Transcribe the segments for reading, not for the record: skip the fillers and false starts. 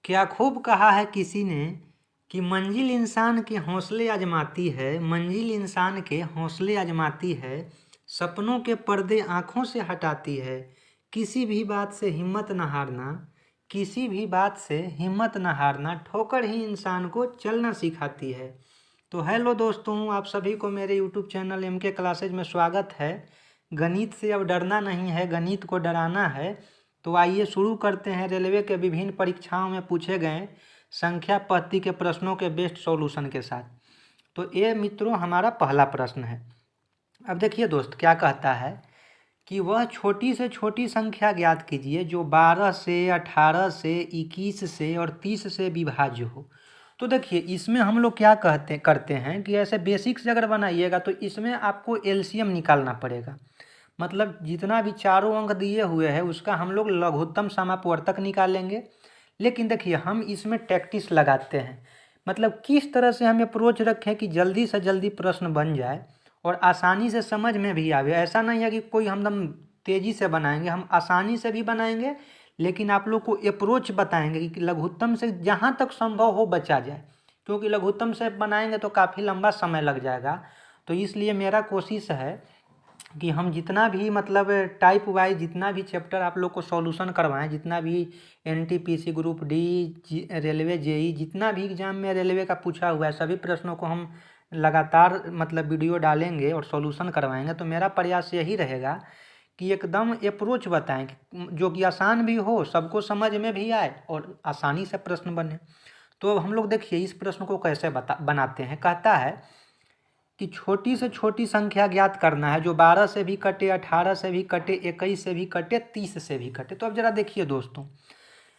क्या खूब कहा है किसी ने कि मंजिल इंसान के हौसले आजमाती है, मंजिल इंसान के हौसले आजमाती है, सपनों के पर्दे आँखों से हटाती है, किसी भी बात से हिम्मत न हारना, किसी भी बात से हिम्मत न हारना, ठोकर ही इंसान को चलना सिखाती है। तो हेलो दोस्तों, आप सभी को मेरे यूट्यूब चैनल MK क्लासेज में स्वागत है। गणित से अब डरना नहीं है, गणित को डराना है। तो आइए शुरू करते हैं रेलवे के विभिन्न परीक्षाओं में पूछे गए संख्या पद्धति के प्रश्नों के बेस्ट सॉल्यूशन के साथ। तो ये मित्रों हमारा पहला प्रश्न है। अब देखिए दोस्त, क्या कहता है कि वह छोटी से छोटी संख्या ज्ञात कीजिए जो 12 से, 18 से, 21 से और 30 से विभाज्य हो। तो देखिए इसमें हम लोग क्या करते हैं कि ऐसे बेसिक से अगर बनाइएगा तो इसमें आपको एलसीएम निकालना पड़ेगा। मतलब जितना भी चारों अंक दिए हुए हैं उसका हम लोग लघुत्तम समापवर्तक निकालेंगे। लेकिन देखिए हम इसमें टैक्टिस लगाते हैं, मतलब किस तरह से हम अप्रोच रखें कि जल्दी से जल्दी प्रश्न बन जाए और आसानी से समझ में भी आवे। ऐसा नहीं है कि कोई हम तेज़ी से बनाएंगे, हम आसानी से भी बनाएंगे, लेकिन आप लोग को अप्रोच बताएंगे कि लघुत्तम से जहाँ तक संभव हो बचा जाए, क्योंकि लघुत्तम से बनाएंगे तो काफ़ी लंबा समय लग जाएगा। तो इसलिए मेरा कोशिश है कि हम जितना भी मतलब टाइप वाइज जितना भी चैप्टर आप लोग को सॉल्यूशन करवाएं, जितना भी NTPC group D, railway JEE जितना भी एग्जाम में रेलवे का पूछा हुआ है सभी प्रश्नों को हम लगातार मतलब वीडियो डालेंगे और सॉल्यूशन करवाएंगे। तो मेरा प्रयास यही रहेगा कि एकदम अप्रोच बताएं जो कि आसान भी हो, सबको समझ में भी आए और आसानी से प्रश्न बने। तो अब हम लोग देखिए इस प्रश्न को कैसे बनाते हैं। कहता है कि छोटी से छोटी संख्या ज्ञात करना है जो 12 से भी कटे, 18 से भी कटे, 21 से भी कटे, 30 से भी कटे। तो अब जरा देखिए दोस्तों,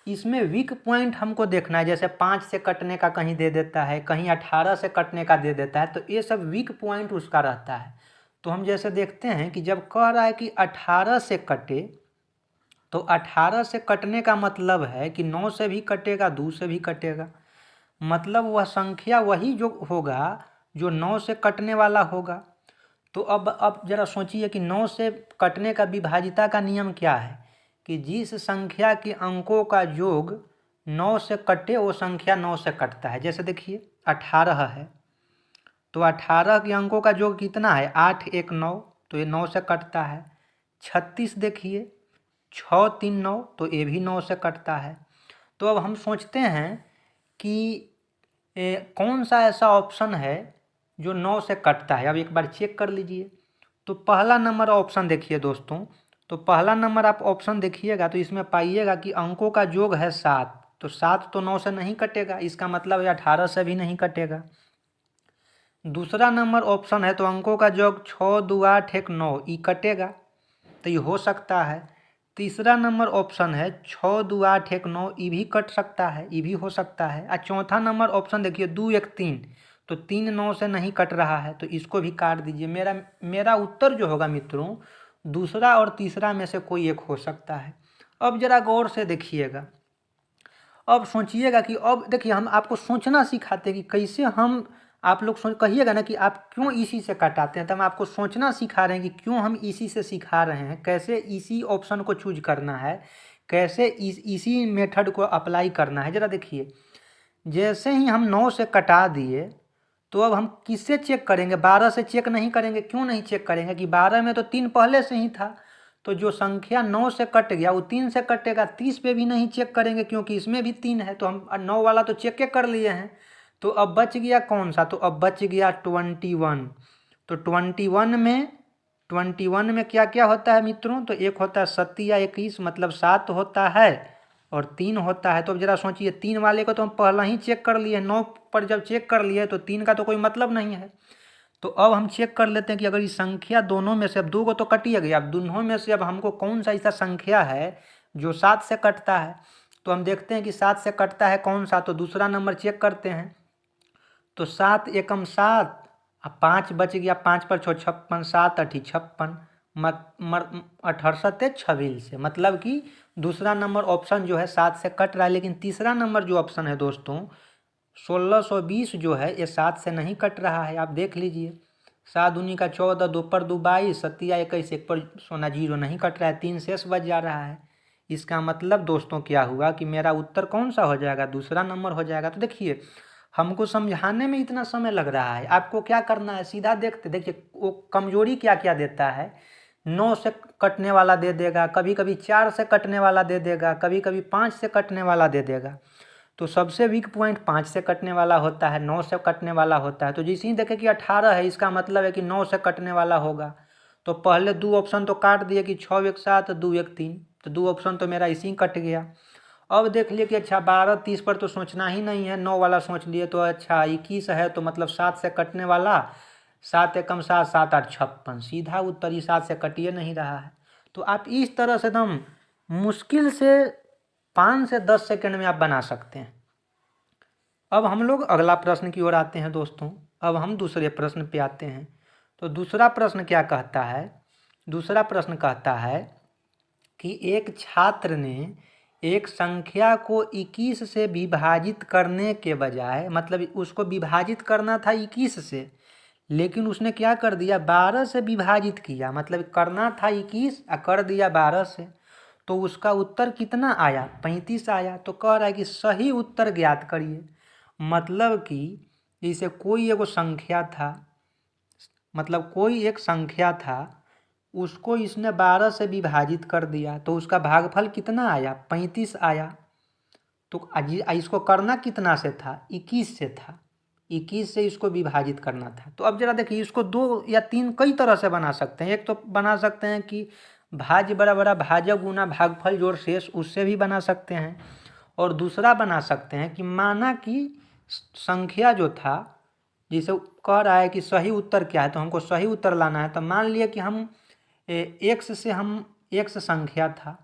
इसमें वीक पॉइंट हमको देखना है। जैसे 5 से कटने का कहीं दे देता है, कहीं 18 से कटने का दे देता है, तो ये सब वीक पॉइंट उसका रहता है। तो हम जैसे देखते हैं कि जब कह रहा है कि 18 से कटे, तो 18 से कटने का मतलब है कि 9 से भी कटेगा, 2 से भी कटेगा। मतलब वह संख्या वही जो होगा जो 9 से कटने वाला होगा। तो अब जरा सोचिए कि 9 से कटने का विभाजिता का नियम क्या है कि जिस संख्या के अंकों का योग 9 से कटे वो संख्या 9 से कटता है। जैसे देखिए 18 है, तो 18 के अंकों का योग कितना है, 8 1 9, तो ये 9 से कटता है। 36 देखिए 6 3 9, तो ये भी 9 से कटता है। तो अब हम सोचते हैं कि कौन सा ऐसा ऑप्शन है जो 9 से कटता है। अब एक बार चेक कर लीजिए। तो पहला नंबर ऑप्शन देखिए दोस्तों, तो पहला नंबर आप ऑप्शन देखिएगा तो इसमें पाइएगा कि अंकों का योग है 7, तो 7 तो 9 से नहीं कटेगा, इसका मतलब है 18 से भी नहीं कटेगा। दूसरा नंबर ऑप्शन है तो अंकों का योग 6 2 8 1 9, ये कटेगा, तो ये हो सकता है। तीसरा नंबर ऑप्शन है 6 2 8 1 9, ये भी कट सकता है, ये भी हो सकता है। और चौथा नंबर ऑप्शन देखिए 2 1 3, तो 3 9 से नहीं कट रहा है, तो इसको भी काट दीजिए। मेरा उत्तर जो होगा मित्रों, दूसरा और तीसरा में से कोई एक हो सकता है। अब जरा गौर से देखिएगा, अब सोचिएगा कि अब देखिए हम आपको सोचना सिखाते हैं कि कैसे हम, आप लोग सोच कहिएगा ना कि आप क्यों इसी से कटाते हैं, तो हम आपको सोचना सिखा रहे हैं कि क्यों हम इसी से सिखा रहे हैं, कैसे इसी ऑप्शन को चूज करना है, कैसे इसी मेथड को अप्लाई करना है। ज़रा देखिए, जैसे ही हम 9 से कटा दिए तो अब हम किससे चेक करेंगे, 12 से चेक नहीं करेंगे। क्यों नहीं चेक करेंगे कि 12 में तो 3 पहले से ही था, तो जो संख्या 9 से कट गया वो 3 से कटेगा। 30 पे भी नहीं चेक करेंगे क्योंकि इसमें भी 3 है, तो हम 9 वाला तो चेक कर लिए हैं। तो अब बच गया कौन सा, तो अब बच गया 21। तो 21 में क्या क्या होता है मित्रों, तो एक होता है 7 या 21, मतलब 7 होता है और 3 होता है। तो अब जरा सोचिए, 3 वाले को तो हम पहला ही चेक कर लिए, 9 पर जब चेक कर लिए तो 3 का तो कोई मतलब नहीं है। तो अब हम चेक कर लेते हैं कि अगर ये संख्या दोनों में से, अब 2 को तो कट ही गया, अब दोनों में से अब हमको कौन सा ऐसा संख्या है जो 7 से कटता है। तो हम देखते हैं कि 7 से कटता है कौन सा, तो दूसरा नंबर चेक करते हैं। तो 7 एकम 7, अब 5 बच गया, 5 पर 6 56, 7 8 56, 68 26 से, मतलब कि दूसरा नंबर ऑप्शन जो है 7 से कट रहा है। लेकिन तीसरा नंबर जो ऑप्शन है दोस्तों 1620 जो है ये 7 से नहीं कट रहा है। आप देख लीजिए, 7 दूनी का 14, 2 पर 2 22, 7 या 21, 1 पर सोना 0 नहीं कट रहा है, 3 शेष बच जा रहा है। इसका मतलब दोस्तों क्या हुआ कि मेरा उत्तर कौन सा हो जाएगा, दूसरा नंबर हो जाएगा। तो देखिए हमको समझाने में इतना समय लग रहा है, आपको क्या करना है सीधा देखते देखिए वो कमजोरी क्या क्या देता है। 9 से कटने वाला दे देगा, कभी कभी 4 से कटने वाला दे देगा, कभी कभी 5 से कटने वाला दे देगा। तो सबसे वीक पॉइंट 5 से कटने वाला होता है, 9 से कटने वाला होता है। तो जैसे ही देखे कि 18 है, इसका मतलब है कि 9 से कटने वाला होगा। तो पहले 2 ऑप्शन तो काट दिए कि 6 1 7 2 1 3, तो 2 ऑप्शन तो मेरा इसी कट गया। अब देख लिए कि अच्छा 12 30 पर तो सोचना ही नहीं है, 9 वाला सोच लिए। तो अच्छा 21 है, तो मतलब 7 से कटने वाला, 7 एकम 7 7 8 56, सीधा उत्तर ही 7 से कटिए नहीं रहा है। तो आप इस तरह से एकदम मुश्किल से 5 से 10 सेकंड में आप बना सकते हैं। अब हम लोग अगला प्रश्न की ओर आते हैं दोस्तों। अब हम दूसरे प्रश्न पे आते हैं। तो दूसरा प्रश्न क्या कहता है, दूसरा प्रश्न कहता है कि एक छात्र ने एक संख्या को 21 से विभाजित करने के बजाय, मतलब उसको विभाजित करना था 21 से, लेकिन उसने क्या कर दिया 12 से विभाजित किया। मतलब करना था 21 और कर दिया 12 से। तो उसका उत्तर कितना आया, 35 आया। तो कह रहा है कि सही उत्तर ज्ञात करिए। मतलब कि जैसे कोई एगो संख्या था, मतलब कोई एक संख्या था, उसको इसने 12 से विभाजित कर दिया, तो उसका भागफल कितना आया, 35 आया। तो इसको करना कितना से था, 21 से था, 21 से इसको विभाजित करना था। तो अब जरा देखिए इसको 2 या 3 कई तरह से बना सकते हैं। एक तो बना सकते हैं कि भाज्य बराबर भाजक गुना भागफल जोड़ शेष, उससे भी बना सकते हैं। और दूसरा बना सकते हैं कि माना कि संख्या जो था, जैसे कह रहा है कि सही उत्तर क्या है, तो हमको सही उत्तर लाना है। तो मान लिया कि हम एक्स से हम एक्स संख्या था,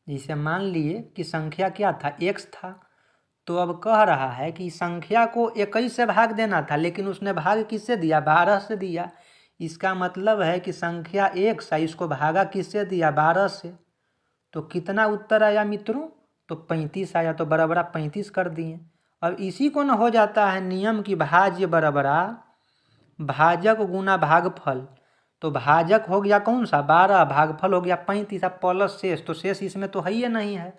जिसे मान लिए कि संख्या क्या था, एक्स था। तो अब कह रहा है कि संख्या को 21 से भाग देना था, लेकिन उसने भाग किससे दिया, 12 से दिया। इसका मतलब है कि संख्या एक्स है, इसको भागा किससे दिया, 12 से। तो कितना उत्तर आया मित्रों, तो 35 आया। तो बराबरा 35 कर दिए। अब इसी को न हो जाता है नियम की भाज्य बराबरा भाजक गुना भागफल। तो भाजक हो गया कौन सा, 12, भागफल हो गया 35, अब प्लस शेष, तो शेष इसमें तो है ही नहीं है।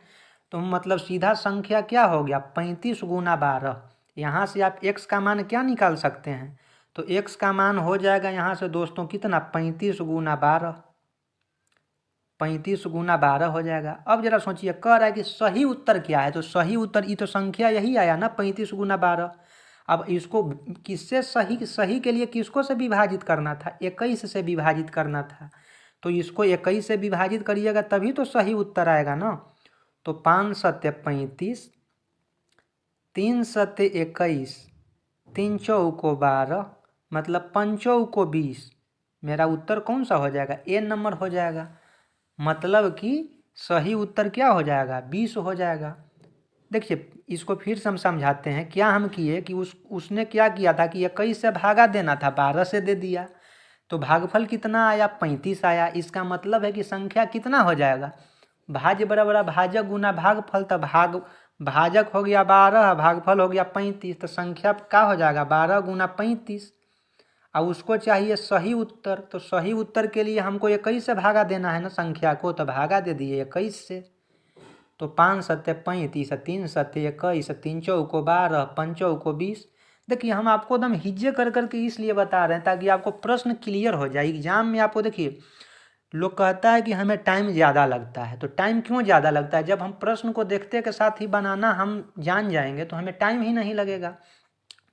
तो मतलब सीधा संख्या क्या हो गया, 35 गुना 12। यहाँ से आप x का मान क्या निकाल सकते हैं, तो x का मान हो जाएगा यहाँ से दोस्तों कितना, 35 गुना 12, 35 गुना 12 हो जाएगा। अब जरा सोचिए कह रहा है कि सही उत्तर क्या है, तो सही उत्तर ये तो संख्या यही आया ना, 35 गुना 12। अब इसको किससे सही, सही के लिए किसको से विभाजित करना था, 21 से विभाजित करना था। तो इसको 21 से विभाजित करिएगा तभी तो सही उत्तर आएगा ना। तो 5 सत्य 35, 3 सत्य 21, 3 चौको 12, मतलब 5 चौको 20। मेरा उत्तर कौन सा हो जाएगा, ए नंबर हो जाएगा। मतलब कि सही उत्तर क्या हो जाएगा, 20 हो जाएगा। देखिए इसको फिर से हम समझाते हैं। क्या हम किए कि उसने क्या किया था कि 21 से भागा देना था, 12 से दे दिया। तो भागफल कितना आया, 35 आया। इसका मतलब है कि संख्या कितना हो जाएगा, भाज्य बराबर भाजक गुना भागफल। तो भाजक हो गया 12, भागफल हो गया 35। तो संख्या क्या हो जाएगा, 12 गुना 35। और उसको चाहिए सही उत्तर। तो सही उत्तर के लिए हमको 21 से भागा देना है ना संख्या को, तो भागा दे दिए 21 से। तो 5 सत्य 35, 3 सत्य 21, 3 चौको 12, 5 चौको 20। देखिए हम आपको एकदम हिज्जे कर करके इसलिए बता रहे हैं ताकि आपको प्रश्न क्लियर हो जाए एग्जाम में। आपको देखिए लोग कहता है कि हमें टाइम ज़्यादा लगता है, तो टाइम क्यों ज़्यादा लगता है, जब हम प्रश्न को देखते के साथ ही बनाना हम जान जाएंगे तो हमें टाइम ही नहीं लगेगा।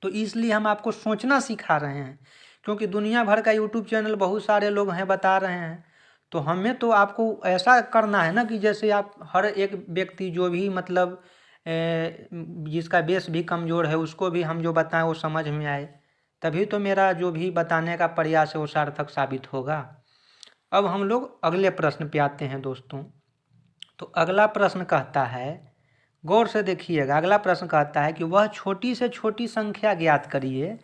तो इसलिए हम आपको सोचना सिखा रहे हैं, क्योंकि दुनिया भर का यूट्यूब चैनल बहुत सारे लोग हैं बता रहे हैं। तो हमें तो आपको ऐसा करना है ना कि जैसे आप हर एक व्यक्ति जो भी मतलब जिसका बेस भी कमज़ोर है उसको भी हम जो बताएं वो समझ में आए, तभी तो मेरा जो भी बताने का प्रयास है वो सार्थक साबित होगा। अब हम लोग अगले प्रश्न पे आते हैं दोस्तों। तो अगला प्रश्न कहता है, गौर से देखिएगा, अगला प्रश्न कहता है कि वह छोटी से छोटी संख्या ज्ञात करिए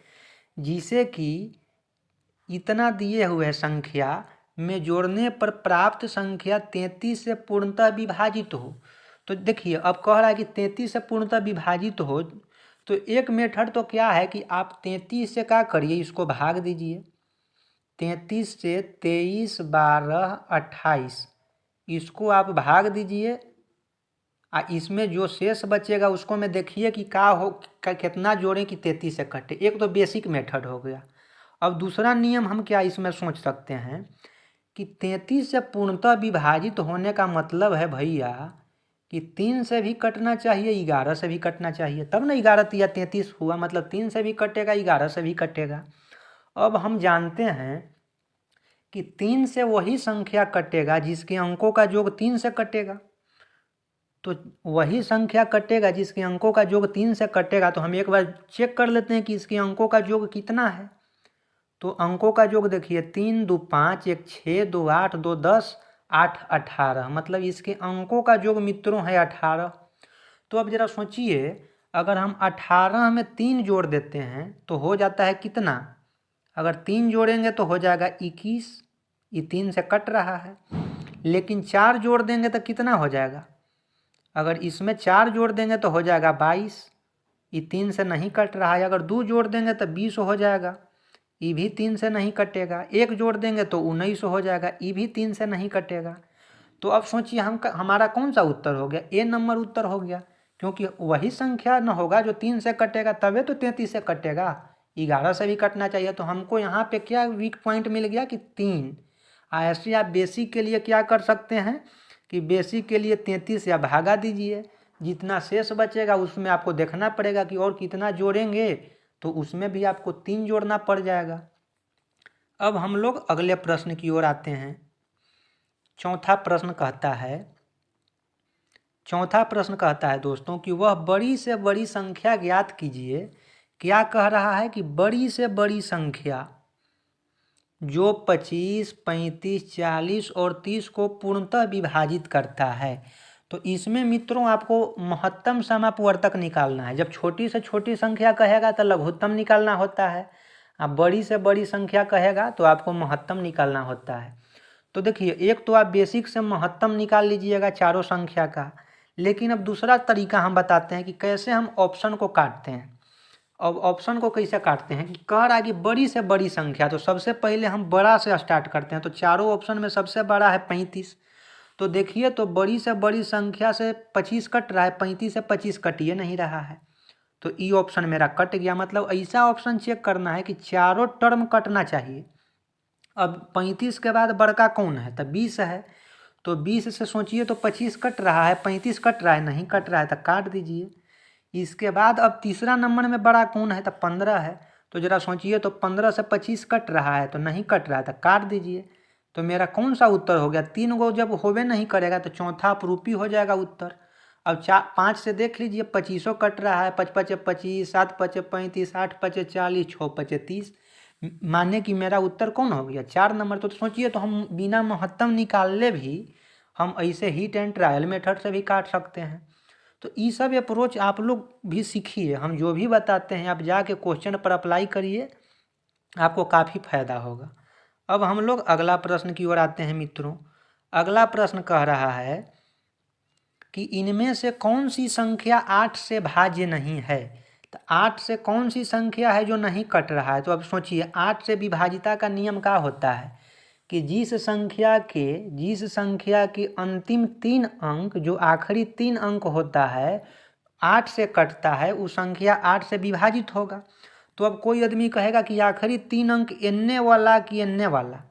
जिसे कि इतना दिए हुए संख्या में जोड़ने पर प्राप्त संख्या 33 से पूर्णतः विभाजित हो। तो देखिए अब कह रहा है कि 33 से पूर्णतः विभाजित हो। तो एक मेथड तो क्या है कि आप 33 से क्या करिए, इसको भाग दीजिए। 33 से 23, 12, 28, इसको आप भाग दीजिए इसमें जो शेष बचेगा उसको में देखिए कि कितना जोड़ें कि 33 से कटे। एक तो बेसिक मेथड हो गया। अब दूसरा नियम हम क्या इसमें सोच सकते हैं कि 33 से पूर्णतः विभाजित होने का मतलब है भैया कि 3 से भी कटना चाहिए, 11 से भी कटना चाहिए, तब ना 11 या 33 हुआ। मतलब 3 से भी कटेगा, 11 से भी कटेगा। अब हम जानते हैं कि 3 से वही संख्या कटेगा जिसके अंकों का योग 3 से कटेगा। तो वही संख्या कटेगा जिसके अंकों का योग 3 से कटेगा। तो हम एक बार चेक कर लेते हैं कि इसके अंकों का योग कितना है। तो अंकों का योग देखिए 3 2 5 1 6 2 8 2 10 8 18। मतलब इसके अंकों का योग मित्रों है 18। तो अब जरा सोचिए, अगर हम 18 में 3 जोड़ देते हैं तो हो जाता है कितना? अगर 3 जोड़ेंगे तो हो जाएगा 21। ये 3 से कट रहा है। लेकिन 4 जोड़ देंगे तो कितना हो जाएगा? अगर इसमें 4 जोड़ देंगे तो हो जाएगा 22। ये 3 से नहीं कट रहा है। अगर 2 जोड़ देंगे तो 20 हो जाएगा। ये भी 3 से नहीं कटेगा। 1 जोड़ देंगे तो 19 हो जाएगा। ये भी 3 से नहीं कटेगा। तो अब सोचिए हमारा कौन सा उत्तर हो गया? ए नंबर उत्तर हो गया, क्योंकि वही संख्या न होगा जो 3 से कटेगा, तभी तो 33 से कटेगा। 11 से भी कटना चाहिए। तो हमको यहाँ पे क्या वीक पॉइंट मिल गया कि 3। ऐसे आप बेसिक के लिए क्या कर सकते हैं कि बेसिक के लिए 33 या भागा दीजिए, जितना शेष बचेगा उसमें आपको देखना पड़ेगा कि और कितना जोड़ेंगे, तो उसमें भी आपको 3 जोड़ना पड़ जाएगा। अब हम लोग अगले प्रश्न की ओर आते हैं। चौथा प्रश्न कहता है दोस्तों कि वह बड़ी से बड़ी संख्या ज्ञात कीजिए। क्या कह रहा है कि बड़ी से बड़ी संख्या जो 25, 35, 40 और 30 को पूर्णतः विभाजित करता है। तो इसमें मित्रों आपको महत्तम समापवर्तक निकालना है। जब छोटी से छोटी संख्या कहेगा तो लघुत्तम निकालना होता है। अब बड़ी से बड़ी संख्या कहेगा तो आपको महत्तम निकालना होता है। तो देखिए, एक तो आप बेसिक से महत्तम निकाल लीजिएगा चारों संख्या का। लेकिन अब दूसरा तरीका हम बताते हैं कि कैसे हम ऑप्शन को काटते हैं। अब ऑप्शन को कैसे काटते हैं कि कह रहा है कि बड़ी से बड़ी संख्या, तो सबसे पहले हम बड़ा से स्टार्ट करते हैं। तो चारों ऑप्शन में सबसे बड़ा है 35। तो देखिए, तो बड़ी से बड़ी संख्या से 25 कट रहा है, 35 से 25 कटिए नहीं रहा है। तो ई ऑप्शन मेरा कट गया। मतलब ऐसा ऑप्शन चेक करना है कि चारों टर्म कटना चाहिए। अब 35 के बाद बड़का कौन है? तो 20 है। तो 20 से सोचिए तो 25 कट रहा है, 35 कट रहा है, नहीं कट रहा है तो काट दीजिए। इसके बाद अब तीसरा नंबर में बड़ा कौन है? तो 15 है। तो जरा सोचिए, तो 15 से 25 कट रहा है, तो नहीं कट रहा है तो काट दीजिए। तो मेरा कौन सा उत्तर हो गया? 3 गो जब होवे नहीं करेगा तो चौथा अपरूपी हो जाएगा उत्तर। अब 5 से देख लीजिए, 25 कट रहा है, 5 5 25, 7 5 35, 8 5 40, 6 5 30। माने कि मेरा उत्तर कौन हो गया? 4 नंबर। तो सोचिए, तो हम बिना महत्तम निकाले भी हम ऐसे हिट एंड ट्रायल मेथड से भी काट सकते हैं। तो ये सब अप्रोच आप लोग भी सीखिए। हम जो भी बताते हैं आप जाके क्वेश्चन पर अप्लाई करिए, आपको काफ़ी फायदा होगा। अब हम लोग अगला प्रश्न की ओर आते हैं मित्रों। अगला प्रश्न कह रहा है कि इनमें से कौन सी संख्या 8 से भाज्य नहीं है? तो 8 से कौन सी संख्या है जो नहीं कट रहा है? तो अब सोचिए, 8 से विभाजिता का नियम क्या होता है कि जिस संख्या के अंतिम 3 अंक, जो आखिरी 3 अंक होता है, 8 से कटता है, वो संख्या 8 से विभाजित होगा। तो अब कोई आदमी कहेगा कि आखिरी 3 अंक एन्ने वाला कि एन्ने वाला,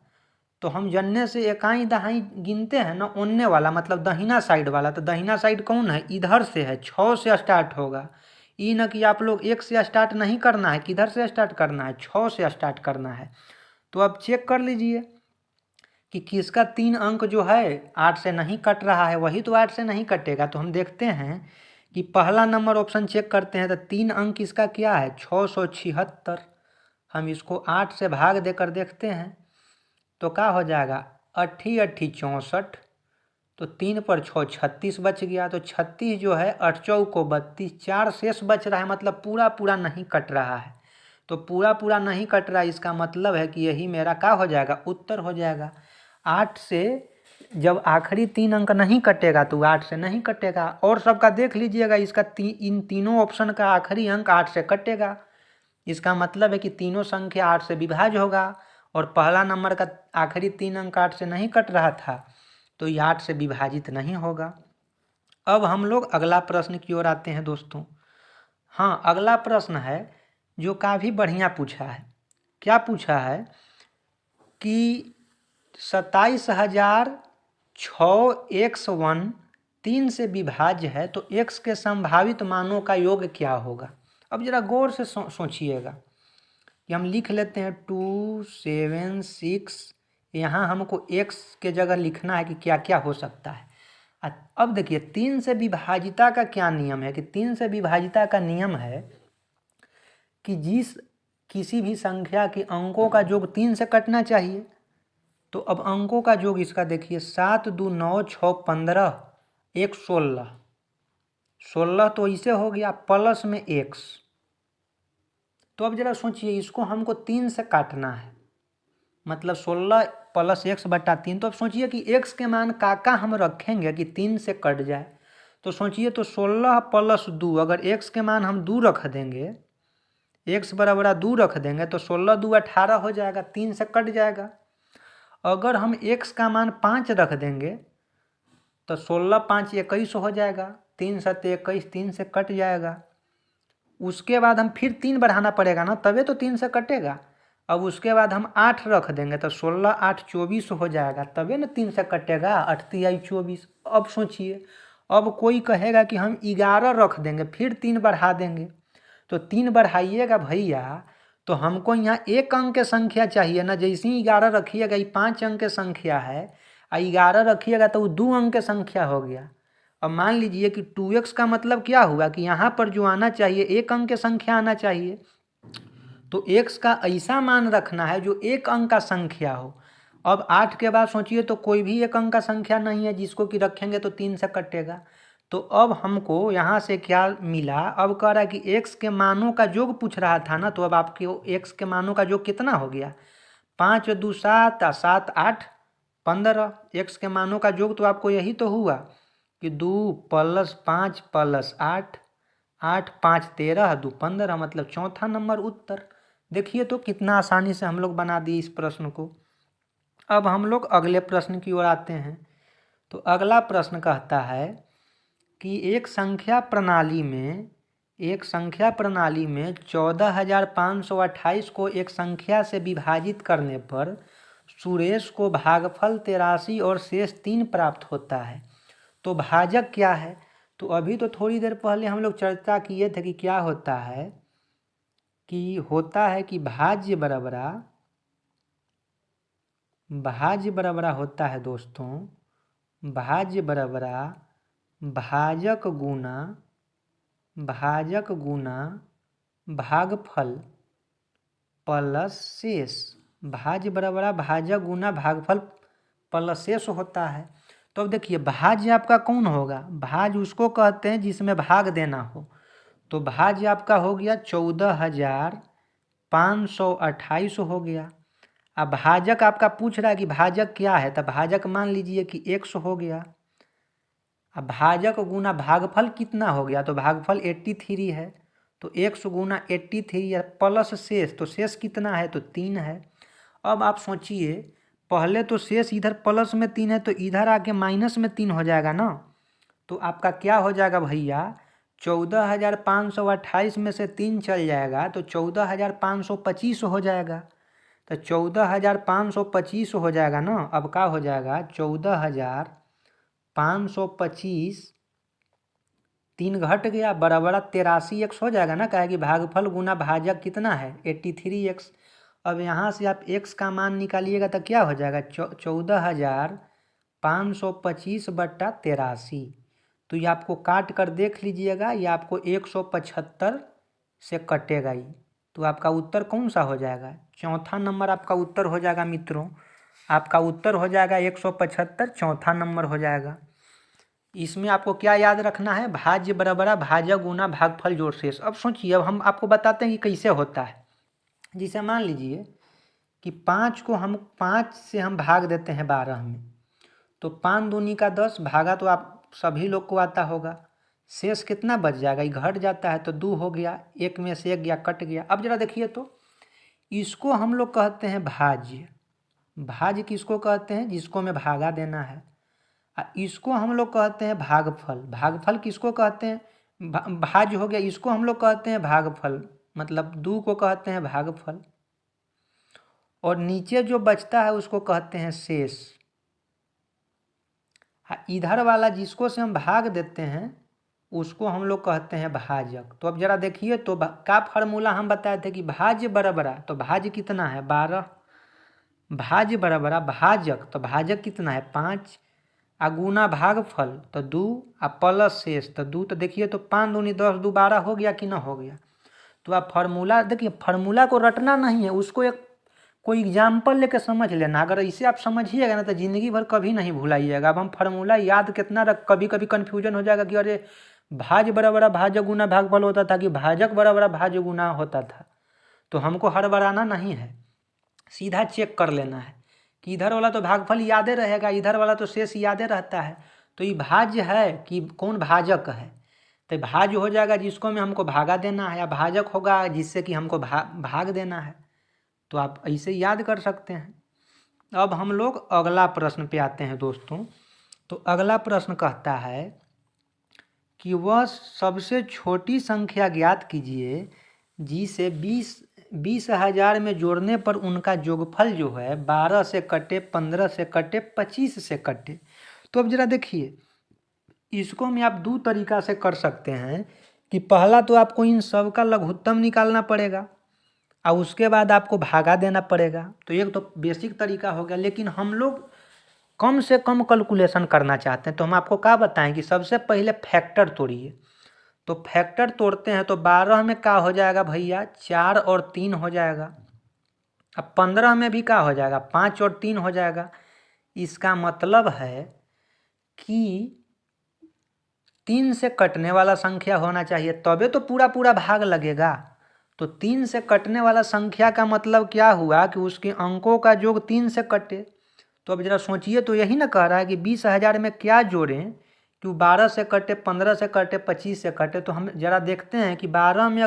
तो हम जन्ने से एकाई दहाई गिनते हैं ना, ओन्ने वाला मतलब दहिना साइड वाला। तो दहिना साइड कौन है? इधर से है, 6 से स्टार्ट होगा। ये न कि आप लोग 1 से स्टार्ट नहीं करना है, किधर से स्टार्ट करना है? 6 से स्टार्ट करना है। तो अब चेक कर लीजिए कि किसका 3 अंक जो है 8 से नहीं कट रहा है, वही तो 8 से नहीं कटेगा। तो हम देखते हैं कि पहला नंबर ऑप्शन चेक करते हैं। तो 3 अंक इसका क्या है? 676। हम इसको 8 से भाग देकर देखते हैं तो क्या हो जाएगा? 8 8 64। तो 3 पर 6 36 बच गया। तो 36 जो है 8 चौको 32, 4 शेष बच रहा है। मतलब पूरा पूरा नहीं कट रहा है। तो पूरा पूरा नहीं कट रहा है, इसका मतलब है कि यही मेरा क्या हो जाएगा? उत्तर हो जाएगा। 8 से जब आखिरी 3 अंक नहीं कटेगा तो 8 से नहीं कटेगा। और सबका देख लीजिएगा, इसका इन तीनों ऑप्शन का आखिरी अंक 8 से कटेगा। इसका मतलब है कि तीनों संख्या 8 से विभाज्य होगा। और पहला नंबर का आखिरी 3 अंक 8 से नहीं कट रहा था, तो ये 8 से विभाजित नहीं होगा। अब हम लोग अगला प्रश्न की ओर आते हैं दोस्तों। हाँ, अगला प्रश्न है जो काफ़ी बढ़िया पूछा है। क्या पूछा है कि 27,006 x 1 3 से विभाज्य है तो x के संभावित मानों का योग क्या होगा। अब जरा गौर से सोचिएगा कि हम लिख लेते हैं 2 7 6। यहाँ हमको x के जगह लिखना है कि क्या क्या हो सकता है। अब देखिए 3 से विभाजिता का क्या नियम है कि 3 से विभाजिता का नियम है कि किसी भी संख्या के अंकों का योग 3 से कटना चाहिए। तो अब अंकों का योग इसका देखिए 7 2 9 6 15 1 16। 16 तो इसे हो गया प्लस में x। तो अब जरा सोचिए इसको हमको 3 से काटना है, मतलब 16 प्लस x बटा 3। तो अब सोचिए कि x के मान का हम रखेंगे कि 3 से कट जाए। तो सोचिए तो 16 प्लस 2, अगर x के मान हम 2 रख देंगे, x बराबर 2 रख देंगे तो 16 2 18 हो जाएगा, 3 से कट जाएगा। अगर हम x का मान 5 रख देंगे तो 16 5 21 हो जाएगा, 3 7 21, 3 से कट जाएगा। उसके बाद हम फिर 3 बढ़ाना पड़ेगा ना, तभी तो 3 से कटेगा। अब उसके बाद हम 8 रख देंगे तो 16 8 24 हो जाएगा, तभी ना 3 से कटेगा, 8 3 24। अब सोचिए, अब कोई कहेगा कि हम 11 रख देंगे, फिर 3 बढ़ा देंगे। तो 3 बढ़ाइएगा भैया तो हमको यहाँ एक अंक की संख्या चाहिए ना। जैसे ही 11 रखिएगा, ये 5 अंक की संख्या है, और 11 रखिएगा तो वो 2 अंक की संख्या हो गया। अब मान लीजिए कि 2x का मतलब क्या हुआ कि यहाँ पर जो आना चाहिए एक अंक की संख्या आना चाहिए। तो x का ऐसा मान रखना है जो एक अंक का संख्या हो। अब 8 के बाद सोचिए तो कोई भी एक अंक का संख्या नहीं है जिसको कि रखेंगे तो 3 से कटेगा। तो अब हमको यहाँ से क्या मिला, अब कह रहा है कि x के मानों का योग पूछ रहा था ना। तो अब आपके x के मानों का योग कितना हो गया, 5 2 7 7 8 15। x के मानों का योग तो आपको यही तो हुआ कि 2 प्लस 5 प्लस 8, 8 5 13 2 15, मतलब चौथा नंबर उत्तर। देखिए तो कितना आसानी से हम लोग बना दिए इस प्रश्न को। अब हम लोग अगले प्रश्न की ओर आते हैं। तो अगला प्रश्न कहता है कि एक संख्या प्रणाली में 14,528 को एक संख्या से विभाजित करने पर सुरेश को भागफल 83 और शेष 3 प्राप्त होता है। तो भाजक क्या है। तो अभी तो थोड़ी देर पहले हम लोग चर्चा किए थे कि क्या होता है कि भाज्य बराबरा होता है दोस्तों, भाज्य बराबरा भाजक गुना भागफल प्लस शेष। भाज्य बराबरा भाजक गुना भागफल प्लस शेष होता है। तो अब देखिए भाज्य आपका कौन होगा, भाज्य उसको कहते हैं जिसमें भाग देना हो। तो भाज्य आपका हो गया 14,528 हो गया। अब भाजक आपका पूछ रहा है कि भाजक क्या है, तो भाजक मान लीजिए कि x हो गया। अब भाजक गुना भागफल कितना हो गया, तो भागफल 83 है। तो x गुना 83 है प्लस शेष, तो शेष कितना है, तो 3 है। अब आप सोचिए, पहले तो शेष इधर प्लस में 3 है तो इधर आके माइनस में 3 हो जाएगा ना। तो आपका क्या हो जाएगा भैया, 14,528 में से 3 चल जाएगा तो 14,525 हो जाएगा। तो 14,525 हो जाएगा ना। अब क्या हो जाएगा, 14,525, 3 घट गया, बराबर 83x हो जाएगा ना। कहे कि भागफल गुना भाजक कितना है 83x। अब यहाँ से आप x का मान निकालिएगा तो क्या हो जाएगा, 14,525 बटा 83। तो ये आपको काट कर देख लीजिएगा, ये आपको 175 से कटेगा ही। तो आपका उत्तर कौन सा हो जाएगा, चौथा नंबर आपका उत्तर हो जाएगा मित्रों। आपका उत्तर हो जाएगा 175, चौथा नंबर हो जाएगा। इसमें आपको क्या याद रखना है, भाज्य बराबरा भाजक गुना भागफल जोड़ शेष। अब सोचिए, अब हम आपको बताते हैं कि कैसे होता है। जिसे मान लीजिए कि 5 से हम भाग देते हैं 12 में, तो 5 दूनी का 10, भागा तो आप सभी लोग को आता होगा। शेष कितना बच जाएगा, ये घट जाता है तो 2 हो गया, 1 में से 1 गया, कट गया। अब जरा देखिए तो इसको हम लोग कहते हैं भाज्य। भाज्य किसको कहते हैं, जिसको में भागा देना है। इसको हम लोग कहते हैं भागफल। भागफल किसको कहते हैं? भाज्य हो गया, इसको हम लोग कहते हैं भागफल, मतलब 2 को कहते हैं भागफल। और नीचे जो बचता है उसको कहते हैं शेष। इधर वाला जिसको से हम भाग देते हैं उसको हम लोग कहते हैं भाजक। तो अब जरा देखिए तो का फार्मूला हम बताए थे कि भाज्य बराबरा, तो भाज्य कितना है 12, भाज्य बराबरा भाजक, तो भाजक कितना है 5, गुना भागफल तो 2, प्लस शेष तो 2। तो देखिए तो 5 दूनी 10, 2 12 हो गया कि ना हो गया। तो आप फार्मूला देखिए, फार्मूला को रटना नहीं है, उसको एक कोई एग्जाम्पल लेके समझ लेना। अगर इसे आप समझिएगा ना तो ज़िंदगी भर कभी नहीं भुलाइएगा। अब हम फार्मूला याद कितना रख, कभी कभी कन्फ्यूजन हो जाएगा कि अरे भाज्य बराबर भाजक गुना भागफल होता था कि भाजक बराबर भाज्य गुना होता था। तो हमको हड़बड़ाना नहीं है, सीधा चेक कर लेना है कि इधर वाला तो भागफल यादे रहेगा, इधर वाला तो शेष यादे रहता है। तो ये भाज्य है कि कौन भाजक है? तो भाज्य हो जाएगा जिसको में हमको भागा देना है, या भाजक होगा जिससे कि हमको भाग देना है। तो आप ऐसे याद कर सकते हैं। अब हम लोग अगला प्रश्न पे आते हैं दोस्तों। तो अगला प्रश्न कहता है कि वह सबसे छोटी संख्या ज्ञात कीजिए जिसे 20,000 में जोड़ने पर उनका योगफल जो है 12 से कटे, 15 से कटे, 25 से कटे। तो अब जरा देखिए, इसको में आप 2 तरीका से कर सकते हैं कि पहला तो आपको इन सब का लघुत्तम निकालना पड़ेगा और उसके बाद आपको भागा देना पड़ेगा। तो एक तो बेसिक तरीका हो गया, लेकिन हम लोग कम से कम कैलकुलेशन करना चाहते हैं। तो हम आपको क्या बताएं कि सबसे पहले फैक्टर तोड़िए। तो फैक्टर तोड़ते हैं तो 12 में क्या हो जाएगा भैया 4 और 3 हो जाएगा। अब 15 में भी क्या हो जाएगा 5 और 3 हो जाएगा। इसका मतलब है कि 3 से कटने वाला संख्या होना चाहिए, तबे तो पूरा पूरा भाग लगेगा। तो 3 से कटने वाला संख्या का मतलब क्या हुआ कि उसके अंकों का योग 3 से कटे। तो अब जरा सोचिए, तो यही ना कह रहा है कि 20,000 में क्या जोड़ें कि 12 से कटे, 15 से कटे, 25 से कटे। तो हम जरा देखते हैं कि 12 में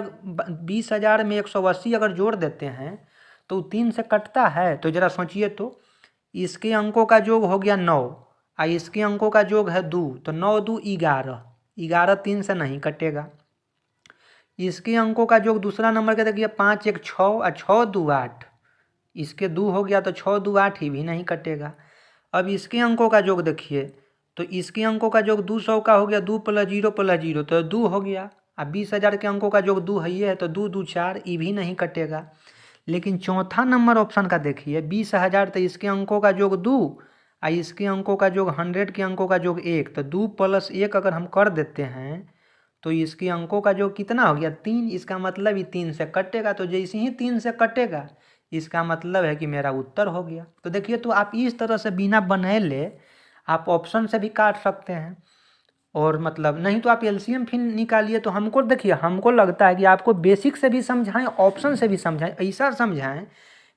20,000 में 180 अगर जोड़ देते हैं तो 3 से कटता है। तो जरा सोचिए, तो इसके अंकों का योग हो गया 9 और इसके अंकों का योग है 2, तो 9 2 11, 11 3 से नहीं कटेगा। इसके अंकों का योग दूसरा नंबर का देखिए 5 1 6 और 6 2 8, इसके 2 हो गया तो 6 2 8 ही भी नहीं कटेगा। अब इसके अंकों का योग देखिए, तो इसके अंकों का योग 200 का हो गया, 2 + 0 + 0 तो 2 हो गया। अब 20,000 के अंकों का योग 2 है तो 2 2 4, ये भी नहीं कटेगा। लेकिन चौथा नंबर ऑप्शन का देखिए 20,000, तो इसके अंकों का योग 2 और इसके अंकों का योग 100 के अंकों का योग 1, तो 2 + 1 अगर हम कर देते हैं तो इसके अंकों का योग कितना हो गया 3। इसका मतलब ही 3 से कटेगा। तो जैसे ही 3 से कटेगा इसका मतलब है कि मेरा उत्तर हो गया। तो देखिए, तो आप इस तरह से बिना बनाए आप ऑप्शन से भी काट सकते हैं, और मतलब नहीं तो आप एलसीएम फिर निकालिए। तो हमको देखिए, हमको लगता है कि आपको बेसिक से भी समझाएं, ऑप्शन से भी समझाएं, ऐसा समझाएं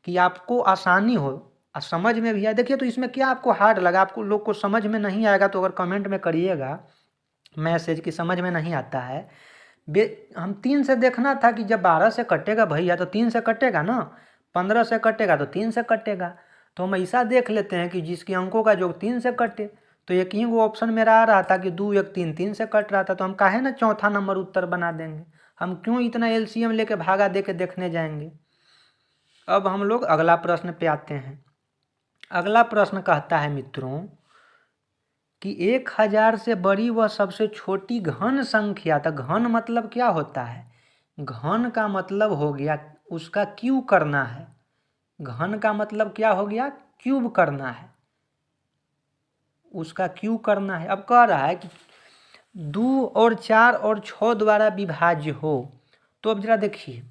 कि आपको आसानी हो और समझ में भी आए। देखिए, तो इसमें क्या आपको हार्ड लगा, आपको लोग को समझ में नहीं आएगा तो अगर कमेंट में करिएगा मैसेज की समझ में नहीं आता है। हम 3 से देखना था कि जब 12 से कटेगा भैया तो 3 से कटेगा ना, 15 से कटेगा तो 3 से कटेगा। तो हम ऐसा देख लेते हैं कि जिसके अंकों का योग 3 से कटे। तो एक ही वो ऑप्शन मेरा आ रहा था कि 2 1 3, 3 से कट रहा था। तो हम काहे ना चौथा नंबर उत्तर बना देंगे, हम क्यों इतना एलसीएम लेके भागा दे के देखने जाएंगे। अब हम लोग अगला प्रश्न पे आते हैं। अगला प्रश्न कहता है मित्रों कि 1,000 से बड़ी वह सबसे छोटी घन संख्या। तो घन मतलब क्या होता है? घन का मतलब हो गया उसका क्यूब करना है। घन का मतलब क्या हो गया? क्यूब करना है, उसका क्यूब करना है। अब कह रहा है कि 2 और 4 और 6 द्वारा विभाज्य हो। तो अब जरा देखिए,